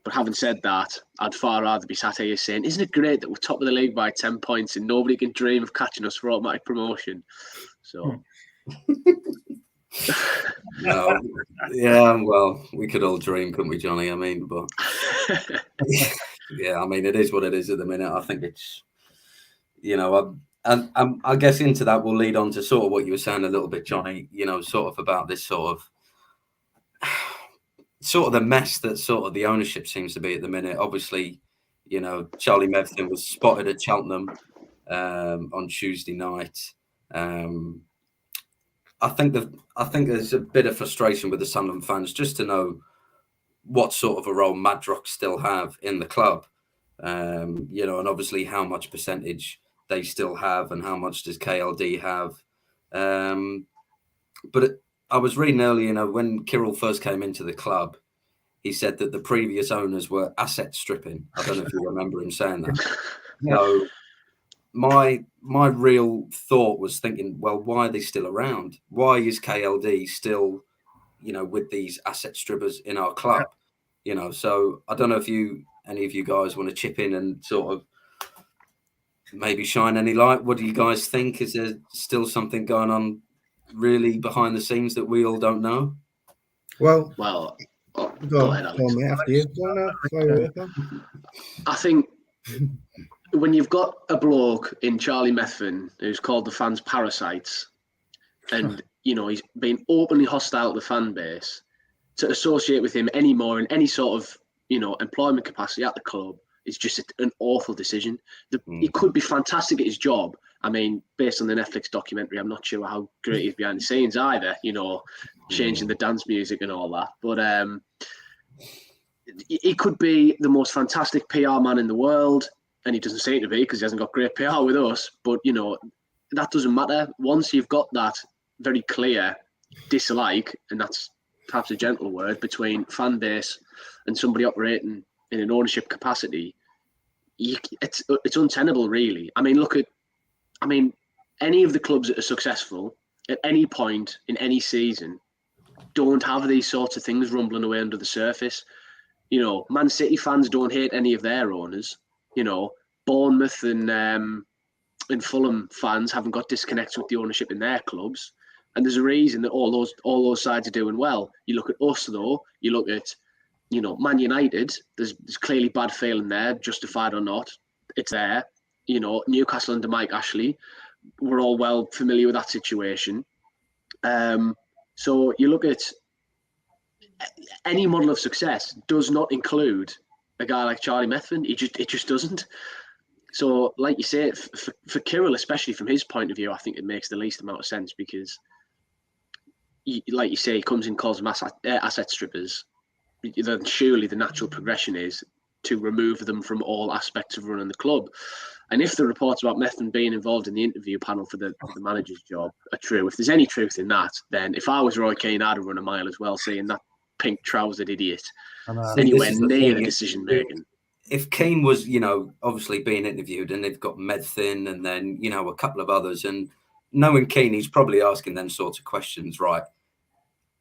But having said that, I'd far rather be sat here saying, isn't it great that we're top of the league by 10 points and nobody can dream of catching us for automatic promotion? So...
No, yeah, well, we could all dream, couldn't we, Johnny? I mean, but yeah, I mean, it is what it is at the minute. I think it's, you know, I guess into that will lead on to sort of what you were saying a little bit, Johnny, you know, sort of about this sort of the mess that sort of the ownership seems to be at the minute. Obviously, you know, Charlie Methven was spotted at Cheltenham on Tuesday night. I think there's a bit of frustration with the Sunderland fans just to know what sort of a role Madrox still have in the club, you know, and obviously how much percentage they still have and how much does KLD have. But I was reading earlier, you know, when Kirill first came into the club, he said that the previous owners were asset stripping. I don't know if you remember him saying that. So my real thought was thinking, well, why are they still around? Why is KLD still, you know, with these asset strippers in our club? You know, so I don't know if any of you guys want to chip in and sort of maybe shine any light. What do you guys think? Is there still something going on really behind the scenes that we all don't know?
Well,
go ahead, Alex.
After you.
I think when you've got a bloke in Charlie Methven who's called the fans parasites, and you know he's been openly hostile to the fan base, to associate with him anymore in any sort of, you know, employment capacity at the club is just an awful decision. He could be fantastic at his job. I mean, based on the Netflix documentary, I'm not sure how great he is behind the scenes either, you know, changing the dance music and all that. But he could be the most fantastic PR man in the world, and he doesn't seem to be because he hasn't got great PR with us. But, you know, that doesn't matter. Once you've got that very clear dislike, and that's perhaps a gentle word, between fan base and somebody operating in an ownership capacity, it's untenable, really. I mean, any of the clubs that are successful at any point in any season don't have these sorts of things rumbling away under the surface. You know, Man City fans don't hate any of their owners. You know, Bournemouth and Fulham fans haven't got disconnects with the ownership in their clubs. And there's a reason that all those sides are doing well. You look at us, though. You look at, you know, Man United. There's clearly bad feeling there, justified or not. It's there. You know, Newcastle under Mike Ashley. We're all well familiar with that situation. So you look at any model of success does not include a guy like Charlie Methven. It just doesn't. So, like you say, for Kirill, especially from his point of view, I think it makes the least amount of sense because, like you say, he comes in, calls them asset strippers. Then surely the natural progression is to remove them from all aspects of running the club. And if the reports about Methven being involved in the interview panel for the manager's job are true, if there's any truth in that, then if I was Roy Keane, I'd run a mile as well, seeing that pink-trousered idiot anywhere near the decision making.
If Keane was, obviously being interviewed, and they've got Methven and then, a couple of others, and knowing Keane, he's probably asking them sorts of questions, right?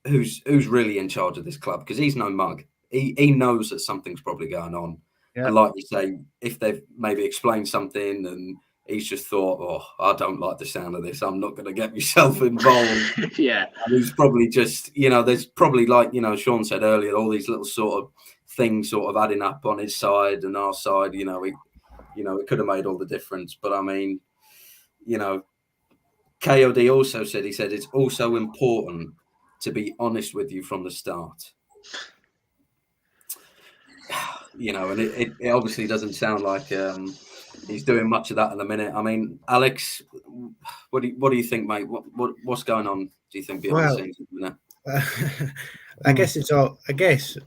Who's really in charge of this club? Because he's no mug. He knows that something's probably going on. Yeah. And like you say, if they've maybe explained something and he's just thought, oh, I don't like the sound of this, I'm not going to get myself involved.
Yeah.
And he's probably just, there's probably, like, Sean said earlier, all these little sort of things sort of adding up on his side and our side, it could have made all the difference. But I mean, KOD also said, it's also important to be honest with you from the start. And it obviously doesn't sound like he's doing much of that at the minute. I mean, Alex, what do you think, mate? What's going on? Do you think behind the scenes at the minute?
I guess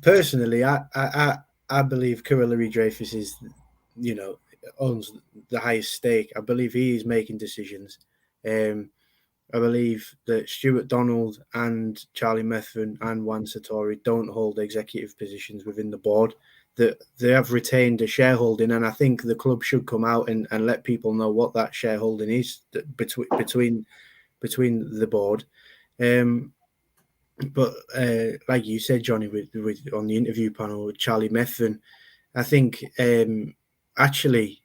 personally, I believe Kirill Dreyfus is, owns the highest stake. I believe he is making decisions. I believe that Stuart Donald and Charlie Methven and Juan Sartori don't hold executive positions within the board. That they have retained a shareholding, and I think the club should come out and let people know what that shareholding is between the board. But like you said, Johnny, with on the interview panel with Charlie Methven, I think actually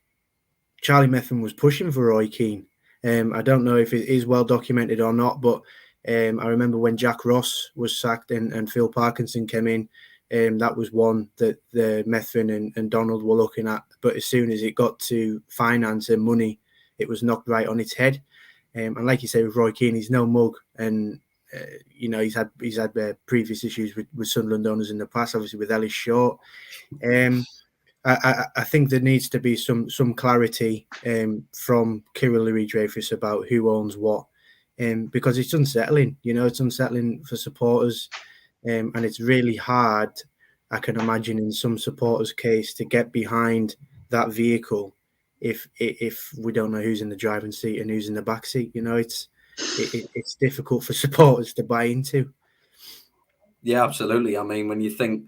Charlie Methven was pushing for Roy Keane. I don't know if it is well documented or not, but I remember when Jack Ross was sacked and Phil Parkinson came in, that was one that the Methven and Donald were looking at. But as soon as it got to finance and money, it was knocked right on its head. And like you say, with Roy Keane, he's no mug, and he's had previous issues with Sunderland owners in the past, obviously with Ellis Short. I think there needs to be some clarity from Kirill Dreyfus about who owns what, because it's unsettling. It's unsettling for supporters, and it's really hard, I can imagine, in some supporters' case, to get behind that vehicle if we don't know who's in the driving seat and who's in the back seat. It's difficult for supporters to buy into. Yeah,
absolutely. I mean, when you think,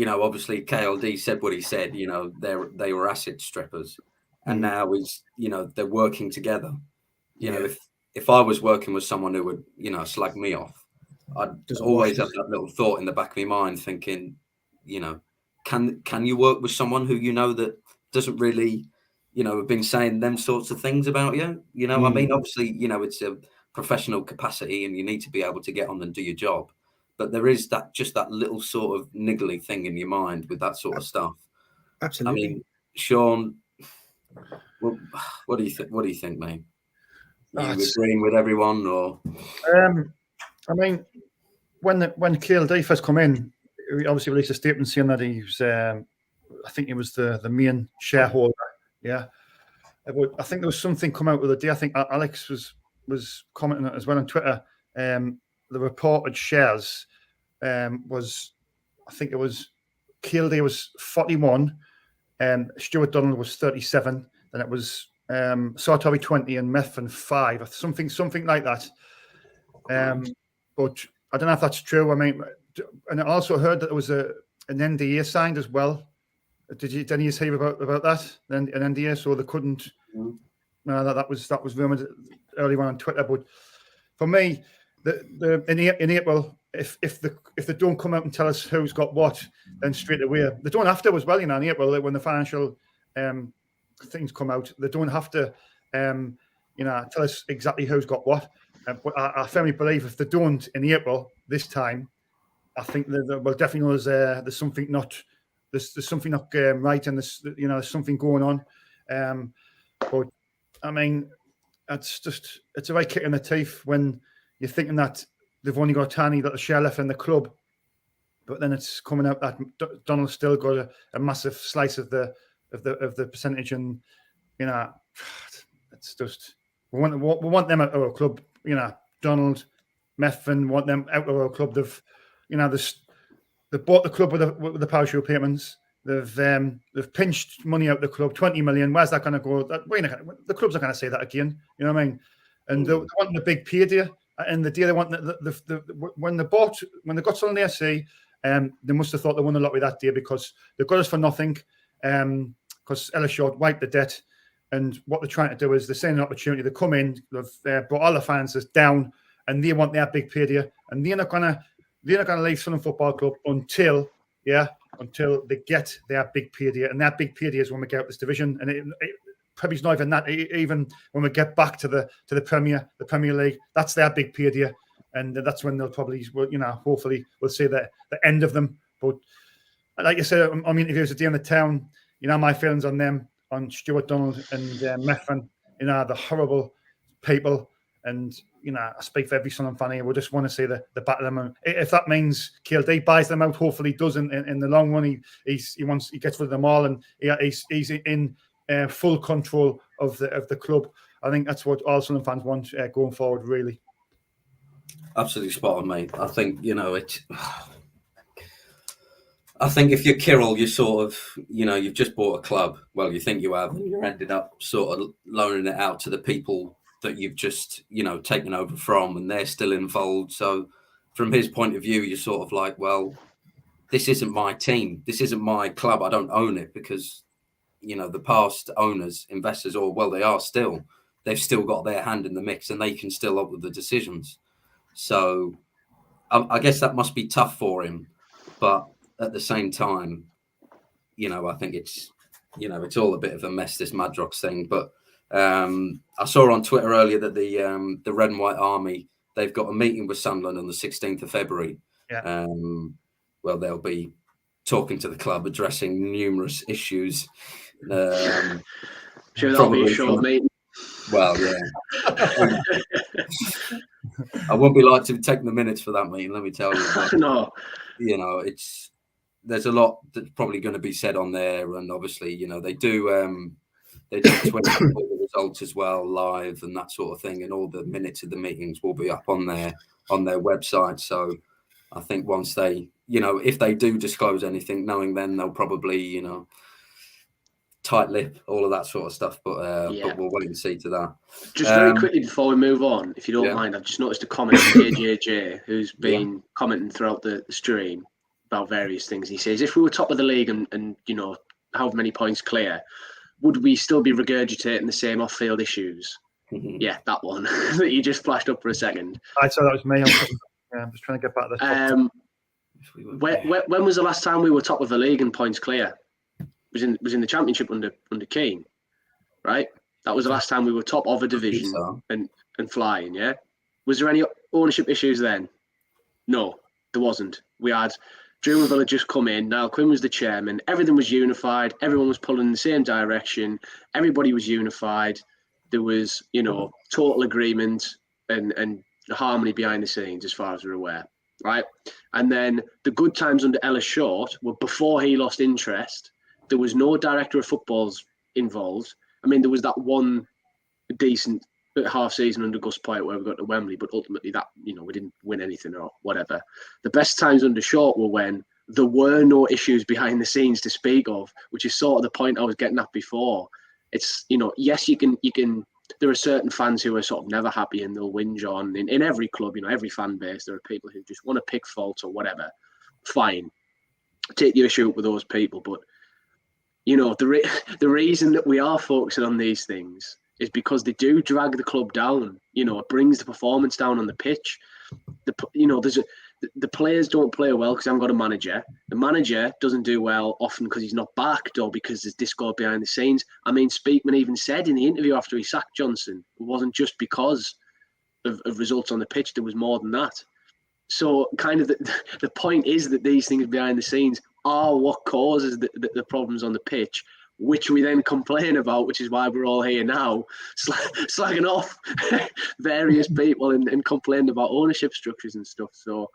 obviously KLD said what he said, they were asset strippers, and now they're working together. If I was working with someone who would, slag me off, I'd always have that little thought in the back of my mind thinking, can you work with someone who, that doesn't really, have been saying them sorts of things about you? I mean, obviously, it's a professional capacity and you need to be able to get on and do your job. But there is that little sort of niggly thing in your mind with that sort of stuff.
Absolutely.
I mean, Sean, what do you think? What do you think, mate? Are you agreeing with everyone, or?
I mean, when KLD first come in, he obviously released a statement saying that he was, I think he was the main shareholder. Yeah, I think there was something come out the other day. I think Alex was commenting as well on Twitter. The reported shares was, I think it was KLD was 41, Stuart Donald was 37, then it was Sartori 20 and Methven 5, something like that. But I don't know if that's true. I mean, and I also heard that there was an NDA signed as well. Did you hear about that? An NDA, so they couldn't. No, that was rumored early on Twitter. But for me, in April, if they don't come out and tell us who's got what, then straight away they don't have to as well. In April, when the financial things come out, they don't have to tell us exactly who's got what. But I firmly believe if they don't in April this time, I think they will definitely know there's something not right, and there's something going on. But I mean, it's a right kick in the teeth when you're thinking that they've only got a tiny little share left in the club, but then it's coming out that Donald's still got a massive slice of the percentage, and it's just we want them at our club. Donald, Methven want them out of our club. They bought the club with the parachute payments. They've pinched money out of the club, 20 million. Where's that going to go? The club's not going to say that again. You know what I mean? And they want a big payday. And the day they want when they got Sunderland FC, they must have thought they won a lottery that day because they got us for nothing. Because Ellis Short wiped the debt, and what they're trying to do is they're seeing an opportunity. They come in, they've brought all the fans down, and they want their big payday, and they're not gonna leave Sunderland Football Club until they get their big payday, and that big payday is when we get out this division, and it probably not even that. Even when we get back to the Premier League, that's their big payday, and that's when they'll probably, hopefully we'll see the end of them. But like you said, on interviews at the end of town, my feelings on them, on Stuart Donald and Methven, they're horrible people, and I speak for every Sunderland fan here. We just want to see the back of them. And if that means KLD buys them out, hopefully he does in the long run. He gets rid of them all, and he's in full control of the club. I think that's what all Sunderland fans want going forward. Really,
absolutely spot on, mate. I think I think if you're Kirill, you're sort of, you've just bought a club. Well, you think you have, and you're ended up sort of loaning it out to the people that you've just, taken over from, and they're still involved. So from his point of view, you're sort of like, well, this isn't my team. This isn't my club. I don't own it because, the past owners, investors, they've still got their hand in the mix, and they can still up with the decisions. So I guess that must be tough for him. But at the same time, I think it's all a bit of a mess, this Madrox thing. But I saw on Twitter earlier that the Red and White Army, they've got a meeting with Sunderland on the 16th of February.
Yeah.
Well, they'll be talking to the club, addressing numerous issues.
Sure, that'll be a short meeting.
Well, yeah. I won't be like to take the minutes for that meeting, let me tell you. But,
no.
There's a lot that's probably going to be said on there, and obviously, they do tweet all the results as well, live and that sort of thing, and all the minutes of the meetings will be up on their website. So I think once they, if they do disclose anything, knowing then they'll probably, tight lip, all of that sort of stuff. But we'll wait and see to that.
Just very quickly before we move on, if you don't mind, I've just noticed a comment from AJJ, who's been commenting throughout the stream about various things. He says, if we were top of the league and however many points clear, would we still be regurgitating the same off-field issues? Mm-hmm. Yeah, that one that you just flashed up for a second.
I saw that was me. I'm just trying to get back to the top.
When was the last time we were top of the league and points clear? Was in the Championship under Keane, right? That was the last time we were top of a division and flying, yeah? Was there any ownership issues then? No, there wasn't. We had Drew Reville had just come in, Niall Quinn was the chairman, everything was unified, everyone was pulling in the same direction, everybody was unified, there was, total agreement and harmony behind the scenes as far as we're aware, right? And then the good times under Ellis Short were before he lost interest. There was no director of footballs involved. I mean, there was that one decent half season under Gus Poyet where we got to Wembley, but ultimately that, we didn't win anything or whatever. The best times under Short were when there were no issues behind the scenes to speak of, which is sort of the point I was getting at before. It's, yes, you can, there are certain fans who are sort of never happy and they'll whinge on in every club, every fan base. There are people who just want to pick faults or whatever. Fine. Take your issue up with those people, but the reason that we are focusing on these things is because they do drag the club down. It brings the performance down on the pitch. The players don't play well because they haven't got a manager. The manager doesn't do well often because he's not backed or because there's discord behind the scenes. I mean, Speakman even said in the interview after he sacked Johnson, it wasn't just because of results on the pitch. There was more than that. So kind of the point is that these things behind the scenes are what causes the problems on the pitch, which we then complain about, which is why we're all here now, slagging off various people and complaining about ownership structures and stuff. So,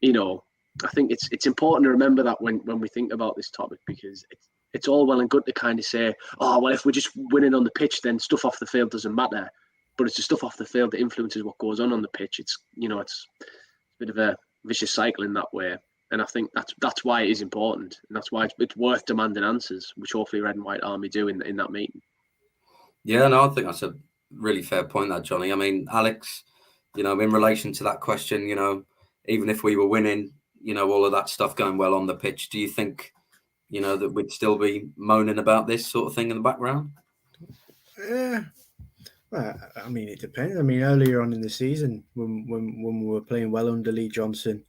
I think it's important to remember that when we think about this topic, because it's all well and good to kind of say, oh, well, if we're just winning on the pitch, then stuff off the field doesn't matter. But it's the stuff off the field that influences what goes on the pitch. It's, it's a bit of a vicious cycle in that way. And I think that's why it is important, and that's why it's worth demanding answers, which hopefully Red and White Army do in that meeting.
Yeah, no, I think that's a really fair point, that, Johnny. I mean, Alex, in relation to that question, even if we were winning, all of that stuff going well on the pitch, do you think, that we'd still be moaning about this sort of thing in the background?
Well, I mean, it depends. I mean, earlier on in the season, when we were playing well under Lee Johnson,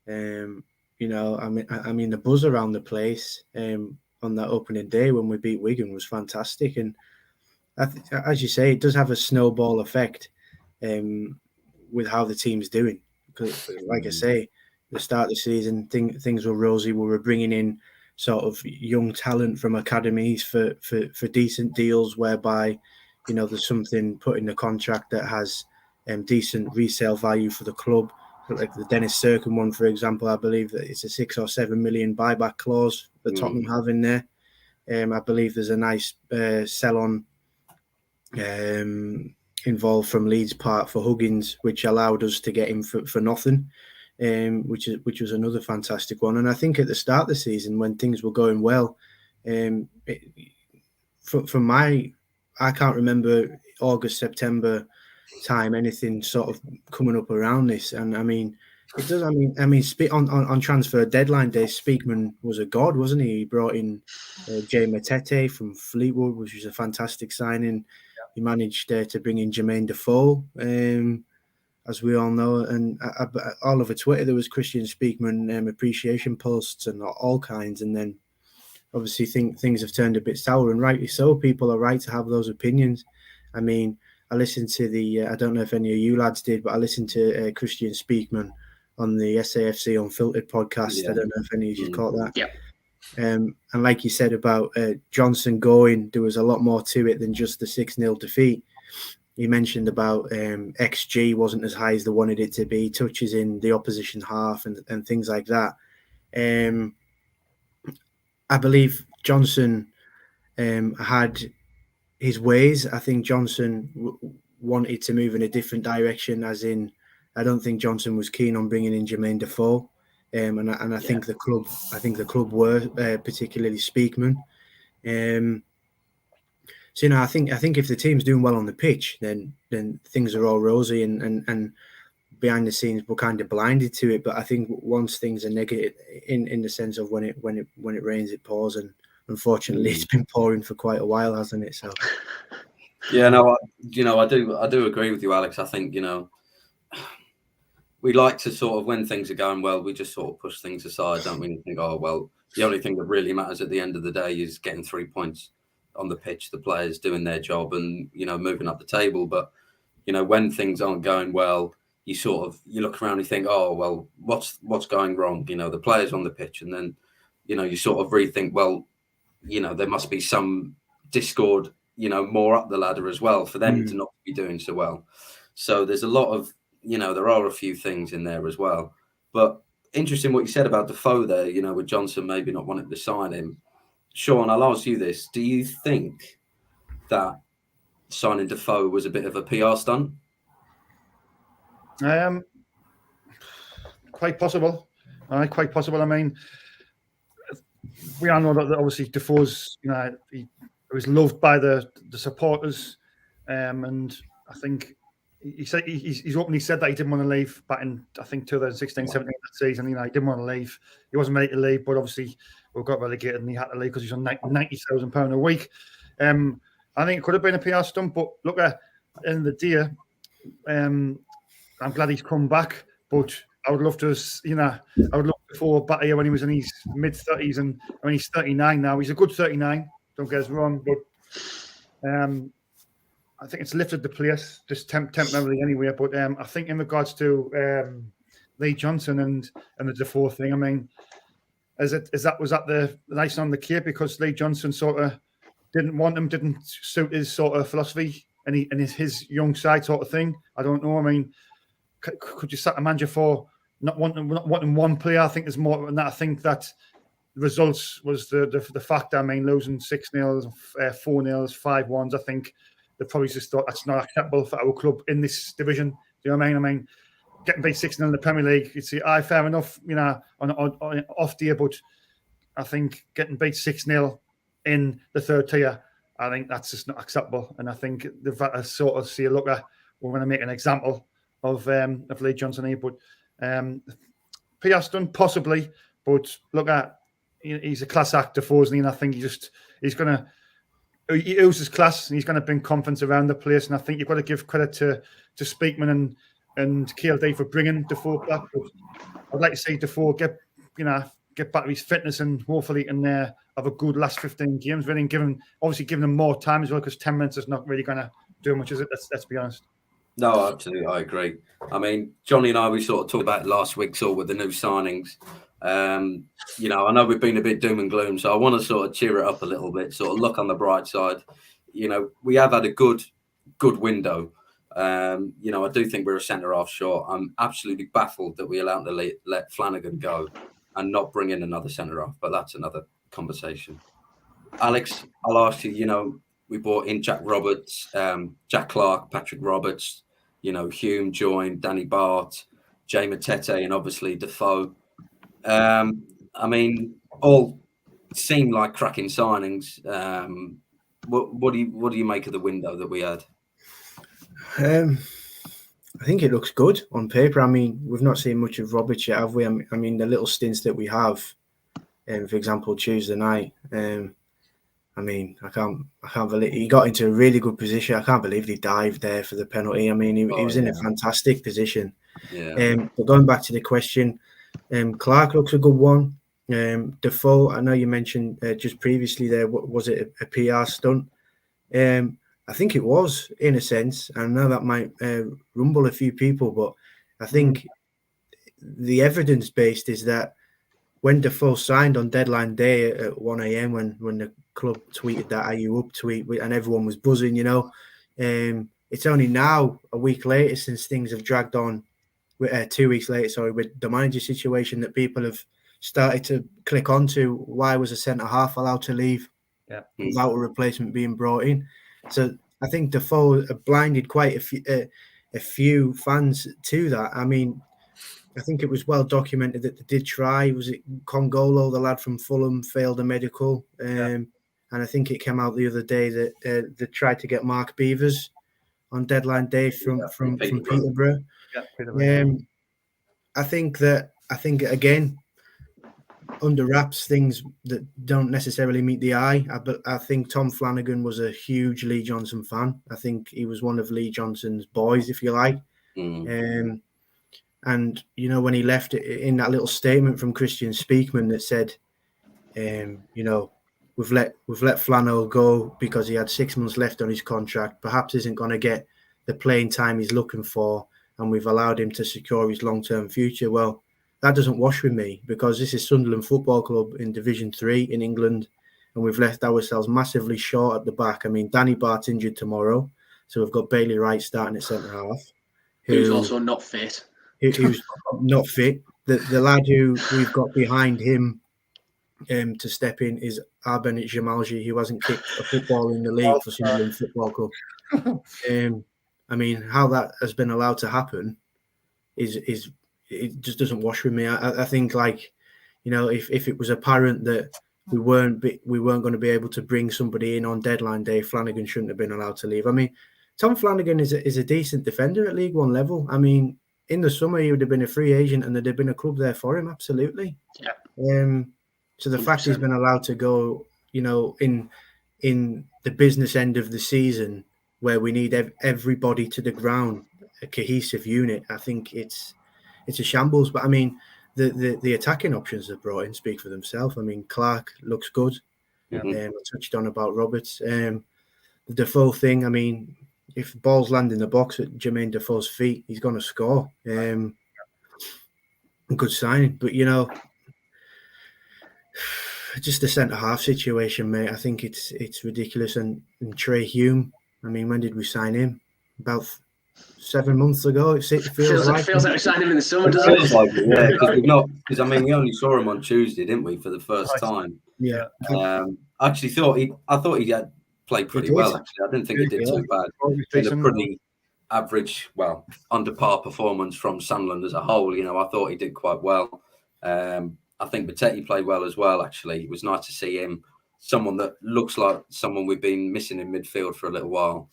I mean, the buzz around the place on that opening day when we beat Wigan was fantastic, and as you say, it does have a snowball effect with how the team's doing. Because, like I say, the start of the season, things were rosy. We were bringing in sort of young talent from academies for decent deals, whereby, there's something put in the contract that has decent resale value for the club. Like the Dennis Serkin one, for example, I believe that it's a 6 or 7 million buyback clause that Tottenham have in there. I believe there's a nice sell-on involved from Leeds part for Huggins, which allowed us to get him for nothing, which was another fantastic one. And I think at the start of the season, when things were going well, I can't remember August, September time anything sort of coming up around this. And I mean, it does. I mean, on transfer deadline day, Speakman was a god, wasn't he? He brought in Jay Matete from Fleetwood, which was a fantastic signing. He managed to bring in Jermaine Defoe, as we all know, and all over Twitter there was Christian Speakman appreciation posts and all kinds. And then obviously things have turned a bit sour, and rightly so. People are right to have those opinions. I mean, I listened to I don't know if any of you lads did, but I listened to Christian Speakman on the SAFC Unfiltered podcast. Yeah. I don't know if any of you caught that.
Yeah.
And like you said about Johnson going, there was a lot more to it than just the 6-0 defeat. He mentioned about XG wasn't as high as they wanted it to be, touches in the opposition half and things like that. I believe Johnson had his ways. I think Johnson wanted to move in a different direction, as in, I don't think Johnson was keen on bringing in Jermaine Defoe. I think the club were particularly Speakman. So I think if the team's doing well on the pitch, then things are all rosy, and behind the scenes we're kind of blinded to it. But I think once things are negative, in the sense of when it rains, it pours, and unfortunately it's been pouring for quite a while, hasn't it? So
yeah, no, I do agree with you, Alex. I think we like to sort of, when things are going well, we just sort of push things aside, don't we? And think, oh well, the only thing that really matters at the end of the day is getting 3 points on the pitch, the players doing their job, and moving up the table. But when things aren't going well, you look around and you think, oh well, what's going wrong? The players on the pitch, and then you sort of rethink, well, there must be some discord, more up the ladder as well for them to not be doing so well. So there's a lot of, there are a few things in there as well. But interesting what you said about Defoe there, with Johnson maybe not wanting to sign him. Sean, I'll ask you this. Do you think that signing Defoe was a bit of a PR stunt?
Quite possible. Quite possible. I mean, we all know that obviously Defoe's, he was loved by the supporters, and I think he's openly said that he didn't want to leave back in, I think, 2016-17 that season. He didn't want to leave. He wasn't ready to leave, but obviously we got relegated and he had to leave because he's on £90,000 a week. I think it could have been a PR stunt, but look, at the end of the day, I'm glad he's come back. But I would love to, I would love Defoe back here when he was in his mid-30s, and I mean he's 39 now. He's a good 39. Don't get us wrong, but I think it's lifted the place just temporarily anyway. But I think in regards to Lee Johnson and the Defoe thing, I mean, was that the icing on the cake because Lee Johnson sort of didn't want him, didn't suit his sort of philosophy and his young side sort of thing? I don't know. I mean, could you sack a manager for not wanting one player? I think there's more than that. I think that the results was the factor. I mean, losing 6-0, 4-0, 5-1s. I think they probably just thought that's not acceptable for our club in this division. Do you know what I mean? I mean, getting beat 6-0 in the Premier League, you'd say, fair enough, you know, on off day, but I think getting beat 6-0 in the third tier, I think that's just not acceptable. And I think they've got to sort of see, look, we're going to make an example of Lee Johnson here. But Pierre's done possibly, but look at, he's a class actor, Fosley, and I think he's going to use his class, and he's going to bring confidence around the place. And I think you've got to give credit to Speakman and KLD for bringing Defoe back. But I'd like to see Defoe get back to his fitness and hopefully can have a good last 15 games. Really, obviously giving him more time as well, because 10 minutes is not really going to do much, is it? Let's be honest.
No, absolutely, I agree. I mean, Johnny and I, we sort of talked about it last week, sort of with the new signings. You know, I know we've been a bit doom and gloom, so I want to sort of cheer it up a little bit, sort of look on the bright side. You know, we have had a good window. You know, I do think we're a centre half short. I'm absolutely baffled that we allowed to let Flanagan go and not bring in another centre half, but that's another conversation. Alex, I'll ask you, you know, we brought in Jack Roberts, Jack Clark, Patrick Roberts, you know, Hume joined, Danny Bart, Jay Matete, and obviously Defoe. I mean, all seem like cracking signings. What do you make of the window that we had?
I think it looks good on paper. I mean, we've not seen much of Roberts yet, have we? I mean, the little stints that we have, for example, Tuesday night. I mean, I can't believe he got into a really good position. I can't believe he dived there for the penalty. I mean, he was in a fantastic position.
Yeah.
But going back to the question, Clark looks a good one. Defoe, I know you mentioned just previously there, was it a PR stunt? I think it was, in a sense. I know that might rumble a few people, but I think the evidence-based is that when Defoe signed on deadline day at 1 a.m, when the club tweeted that "Are you up?" tweet, and everyone was buzzing, you know, it's only now, a week later, since things have dragged on, 2 weeks later, sorry, with the manager situation, that people have started to click onto why was a centre half allowed to leave without a replacement being brought in. So I think Defoe blinded quite a few fans to that. I mean, I think it was well documented that they did try. Was it Congolo, the lad from Fulham, failed a medical? And I think it came out the other day that they tried to get Mark Beavers on deadline day from Peterborough. I think again, under wraps, things that don't necessarily meet the eye. I think Tom Flanagan was a huge Lee Johnson fan. I think he was one of Lee Johnson's boys, if you like. And, you know, when he left it in that little statement from Christian Speakman that said, you know, we've let Flano go because he had 6 months left on his contract, perhaps isn't going to get the playing time he's looking for, and we've allowed him to secure his long-term future. Well, that doesn't wash with me, because this is Sunderland Football Club in Division 3 in England, and we've left ourselves massively short at the back. I mean, Danny Bart's injured tomorrow, so we've got Bailey Wright starting at centre-half.
Who's also not fit.
Who's not fit. The lad who we've got behind him to step in is Arbenet Jamalji, who hasn't kicked a football in the league for Sunderland Football Club. I mean, how that has been allowed to happen is it just doesn't wash with me. I think, like, you know, if it was apparent that we weren't going to be able to bring somebody in on deadline day, Flanagan shouldn't have been allowed to leave. I mean, Tom Flanagan is a decent defender at League One level. I mean, in the summer he would have been a free agent and there'd have been a club there for him, absolutely.
Yeah.
So the 100%. Fact he's been allowed to go, you know, in the business end of the season where we need everybody to the ground, a cohesive unit, I think it's a shambles. But I mean, the attacking options they've brought in speak for themselves. I mean, Clark looks good. I touched on about Roberts. The Defoe thing, I mean, if the balls land in the box at Jermaine Defoe's feet, he's going to score. Good signing. But, you know, just the centre-half situation, mate, I think it's ridiculous. And Trey Hume, I mean, when did we sign him? About 7 months ago. It feels like
we signed him in the summer, doesn't it?
Like it, yeah, because I mean, we only saw him on Tuesday, didn't we, for the first time?
Yeah.
I actually thought he had played pretty well. Actually, I didn't think he did too bad. In a average, well, under par performance from Sunderland as a whole. You know, I thought he did quite well. I think Battetti played well as well, actually. It was nice to see him, someone that looks like someone we've been missing in midfield for a little while.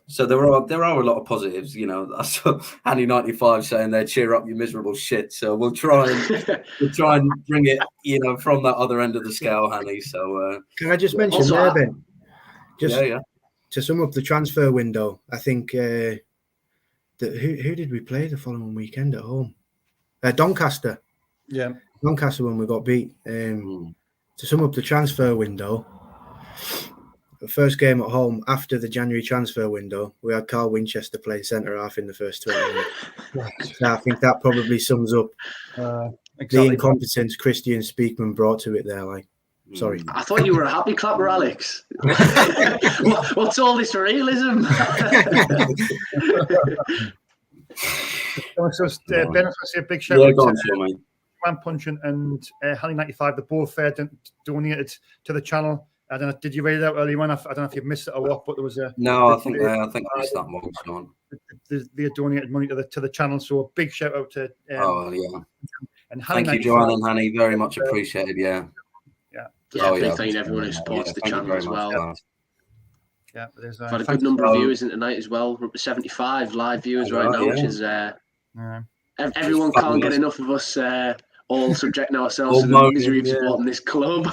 So there are a lot of positives. You know, I saw Hanny 95 saying there, cheer up, you miserable shit. So we'll try and bring it, you know, from that other end of the scale, Hanny. So
can I just mention there, Ben?
Yeah.
To sum up the transfer window, I think who did we play the following weekend at home? Doncaster.
Yeah,
Doncaster when we got beat. To sum up the transfer window, the first game at home after the January transfer window, we had Carl Winchester playing centre half in the first 20 minutes. So I think that probably sums up the incompetence Christian Speakman brought to it there. Like, sorry.
I thought you were a happy clapper, Alex. What's all this realism?
So benefits a big shout out
to
Man Punching and Hanny 95. The both donated to the channel. I don't know. Did you read it out earlier on? I don't know if you've missed it or what, but there was a
no. I think I missed that one, Sean.
They donated money to the channel. So a big shout out to.
And thank you, Joanne and Hanny. Very much appreciated. Yeah.
Thank everyone who supports the channel as well.
Yeah, there's
had a good number of viewers in tonight as well. We're up to 75 live viewers right now, which is everyone can't get enough of us all subjecting ourselves to the misery of supporting this club.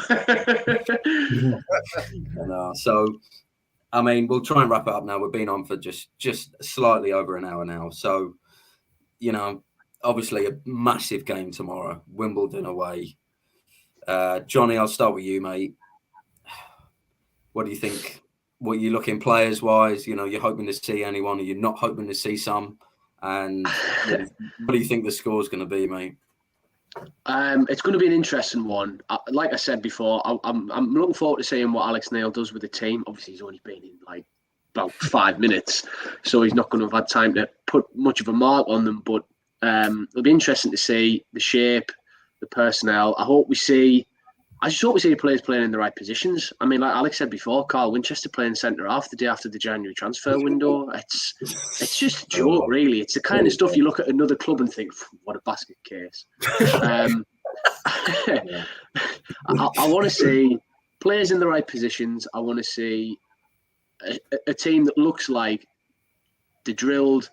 So, I mean, we'll try and wrap it up now. We've been on for just slightly over an hour now. So, you know, obviously a massive game tomorrow, Wimbledon away. Johnny, I'll start with you, mate. What do you think? What are you looking players-wise? You know, you're hoping to see anyone, or you're not hoping to see some? And what do you think the score's going to be, mate?
It's going to be an interesting one. Like I said before, I'm looking forward to seeing what Alex Neil does with the team. Obviously, he's only been in like about 5 minutes, so he's not going to have had time to put much of a mark on them. But it'll be interesting to see the shape, the personnel. I just hope we see the players playing in the right positions. I mean, like Alex said before, Carl Winchester playing centre half the day after the January transfer window. It's just a joke, really. It's the kind of stuff you look at another club and think, what a basket case. I want to see players in the right positions. I want to see a team that looks like they're drilled,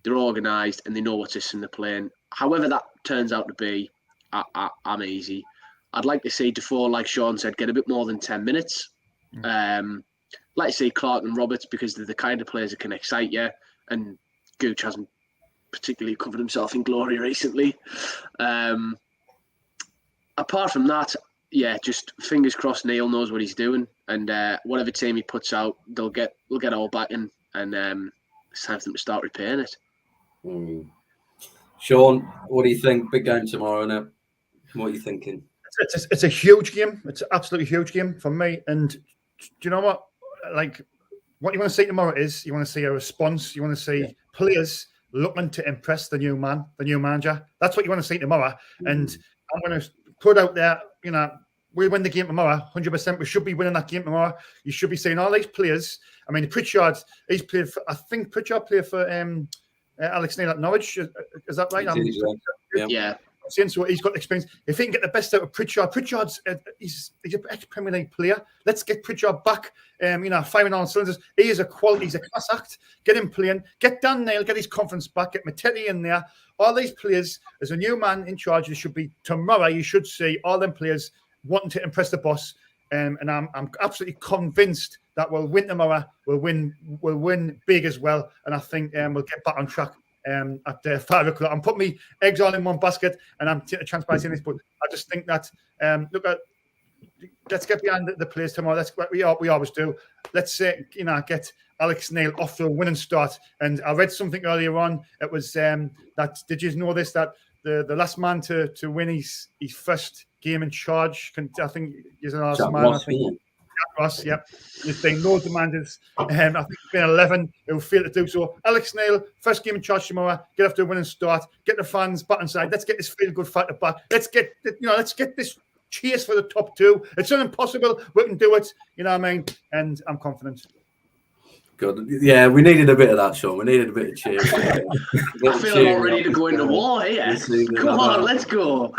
they're organised, and they know what system they're playing. However that turns out to be, I'm easy. I'd like to see Defoe, like Sean said, get a bit more than 10 minutes. Like to see Clark and Roberts, because they're the kind of players that can excite you. And Gooch hasn't particularly covered himself in glory recently. Apart from that, just fingers crossed Neil knows what he's doing. And whatever team he puts out, we'll get all back in. And it's time for them to start repairing it.
Sean, what do you think? Big game tomorrow, isn't it? What are you thinking?
It's a huge game. It's an absolutely huge game for me. And do you know what? Like, what you want to see tomorrow is you want to see a response. You want to see players looking to impress the new manager. That's what you want to see tomorrow. And I'm going to put out there, you know, we'll win the game tomorrow, 100%. We should be winning that game tomorrow. You should be seeing all these players. I mean, Pritchard, he's played for, I think Pritchard played for Alex Neil at Norwich. Is that right?
Yeah.
So he's got experience. If he can get the best out of Pritchard's he's an ex-Premier League player. Let's get Pritchard back. Firing on cylinders. He is a quality. He's a class act. Get him playing. Get Dan Neil. Get his confidence back. Get Mattetti in there. All these players, as a new man in charge, there should be tomorrow. You should see all them players wanting to impress the boss. And I'm absolutely convinced that we'll win tomorrow. We'll win big as well. And I think we'll get back on track. At 5 o'clock, I'm putting my eggs all in one basket, and I'm taking transparency in this. But I just think that let's get behind the players tomorrow. That's what we always do. Let's get Alex Neil off to a winning start. And I read something earlier on. It was that, did you know this, that the last man to win his first game in charge? I think he's the last man. I think. Ross, yep. There's been no demanders. I think it's been 11 who failed to do so. Alex Neil, first game in charge tomorrow. Get off to a winning start. Get the fans back inside. Let's get this feel-good fighter back. Let's get this chase for the top two. It's not impossible. We can do it. You know what I mean? And I'm confident.
Good. Yeah, we needed a bit of that, Sean. We needed a bit of cheer.
I feel a lot ready to go into war here. Come on, let's go.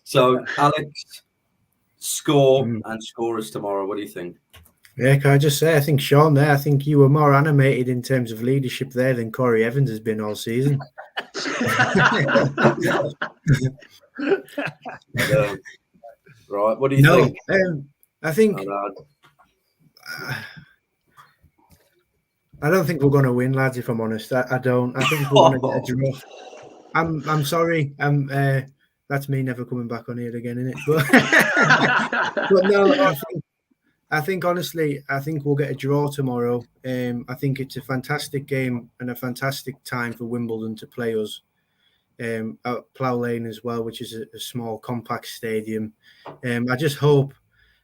So, Alex, score and scorers tomorrow. What do you think?
Yeah, can I just say, I think Sean there, I think you were more animated in terms of leadership there than Corey Evans has been all season.
Right, what do you think?
I think I don't think we're going to win, lads. If I'm honest, I don't. I think we're going to get a draw. I'm sorry. That's me never coming back on here again, isn't it? But no, I think honestly, I think we'll get a draw tomorrow. I think it's a fantastic game and a fantastic time for Wimbledon to play us. At Plough Lane as well, which is a small, compact stadium. I just hope.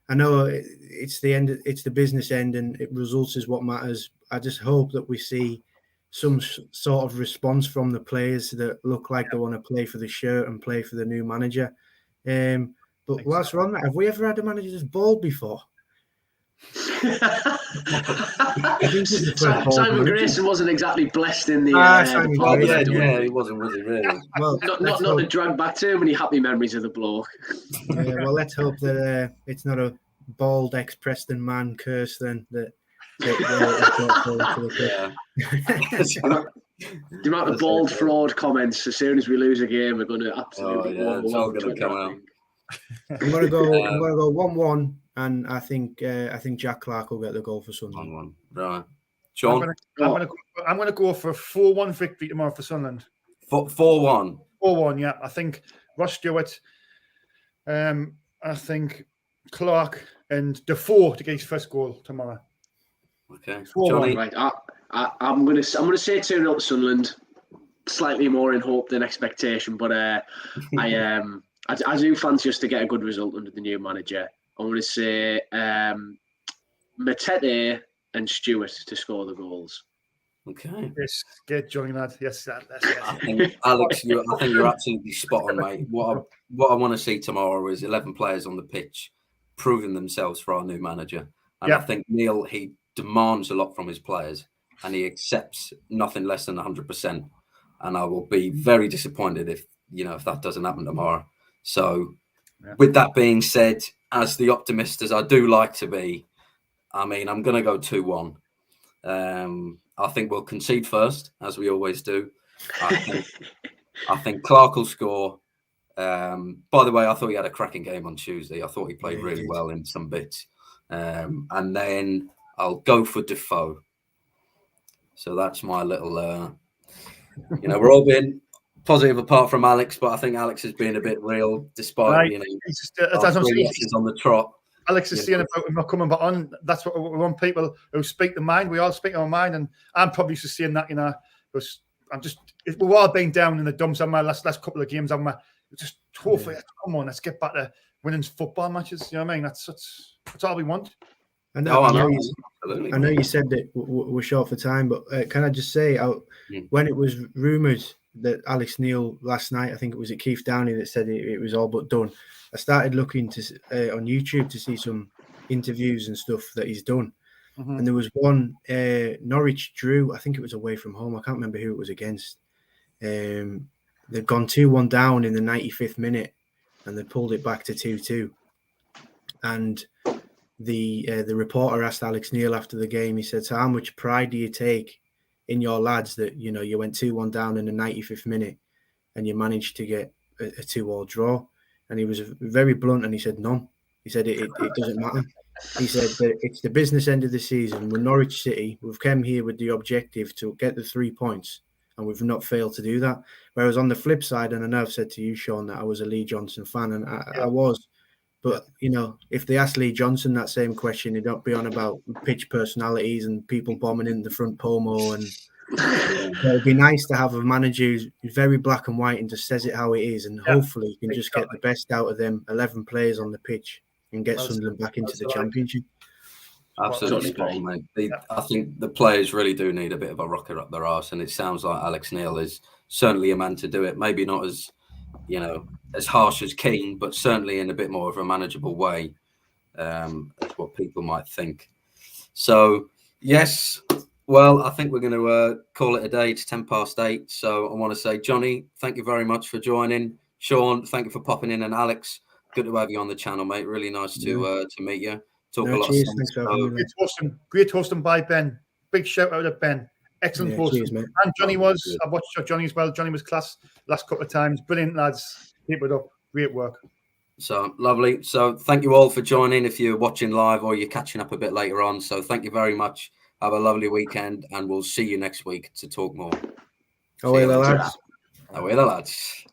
I know it's the end. It's the business end, and results is what matters. I just hope that we see some sort of response from the players that look like they want to play for the shirt and play for the new manager. But whilst we're on that, have we ever had a manager that's bald before?
Simon Grayson wasn't exactly blessed in the
he wasn't, was he really?
Well, not to drag back too many happy memories of the bloke.
Well, let's hope that it's not a bald ex-Preston man curse then the
amount of bald fraud comments as soon as we lose a game are going to absolutely
it's all going to come out.
I'm going to go 1-1. And I think Jack Clark will get the goal for Sunderland.
1-1. Right. Sean?
I'm going to go for a 4-1 victory tomorrow for Sunderland.
4-1?
4-1, yeah. I think Ross Stewart, I think Clark and Defoe to get his first goal tomorrow.
Okay.
4-1. Right. I'm going to say 2-0 to Sunderland. Slightly more in hope than expectation, but I do fancy us to get a good result under the new manager. I'm going to say Matete and Stewart to score the goals.
Okay.
Yes, get Johnny lad. Yes,
I think, Alex, I think you're absolutely spot on, mate. What I want to see tomorrow is 11 players on the pitch proving themselves for our new manager. And I think Neil, he demands a lot from his players and he accepts nothing less than 100%. And I will be very disappointed if that doesn't happen tomorrow. So with that being said, as the optimist as I do like to be, I mean, I'm going to go 2-1. I think we'll concede first, as we always do. I think Clark will score. By the way, I thought he had a cracking game on Tuesday. I thought he played really well in some bits. And then I'll go for Defoe. So that's my little, we're all being positive apart from Alex, but I think Alex has been a bit real despite, that's on the trot.
Alex is saying about him not coming back on. That's what we want, people who speak their mind. We all speak our mind, and I'm probably just saying that, because we've all been down in the dumps on my last couple of games. I'm just hopefully, come on, let's get back to winning football matches. You know what I mean? That's all we want.
I know you said that we're short for time, but can I just say, when it was rumoured that Alex Neil last night, I think it was at Keith Downey that said it was all but done, I started looking on YouTube to see some interviews and stuff that he's done. Mm-hmm. And there was one, Norwich drew, I think it was away from home. I can't remember who it was against. They'd gone 2-1 down in the 95th minute and they pulled it back to 2-2. And the reporter asked Alex Neil after the game, he said, so how much pride do you take in your lads that, you went 2-1 down in the 95th minute and you managed to get a 2-2 draw? And he was very blunt and he said, none. He said, it doesn't matter. He said that it's the business end of the season. We're Norwich City. We've come here with the objective to get the 3 points and we've not failed to do that. Whereas on the flip side, and I know I've said to you, Sean, that I was a Lee Johnson fan, and I was. But, if they asked Lee Johnson that same question, he'd not be on about pitch personalities and people bombing in the front pomo. And it'd be nice to have a manager who's very black and white and just says it how it is. And hopefully you can just get the best out of them 11 players on the pitch and get Sunderland back into the championship.
Absolutely spot on, mate. I think the players really do need a bit of a rocket up their arse. And it sounds like Alex Neil is certainly a man to do it. Maybe not as harsh as Keane, but certainly in a bit more of a manageable way, as what people might think. So, yes, Well, I think we're going to call it a day. It's 8:10. So I want to say, Johnny, thank you very much for joining. Sean, thank you for popping in, and Alex, good to have you on the channel, mate. Really nice to meet you. Talk a lot
cheers,
of
thanks
sense.
for having me,
Great hosting by Ben. Big shout out to Ben. Excellent hosting.
Cheers, mate.
And Johnny was. I've watched Johnny as well. Johnny was class last couple of times. Brilliant, lads. Keep it up. Great work.
So lovely. So thank you all for joining. If you're watching live or you're catching up a bit later on. So thank you very much. Have a lovely weekend, and we'll see you next week to talk more.
Away the lads.
Away the lads.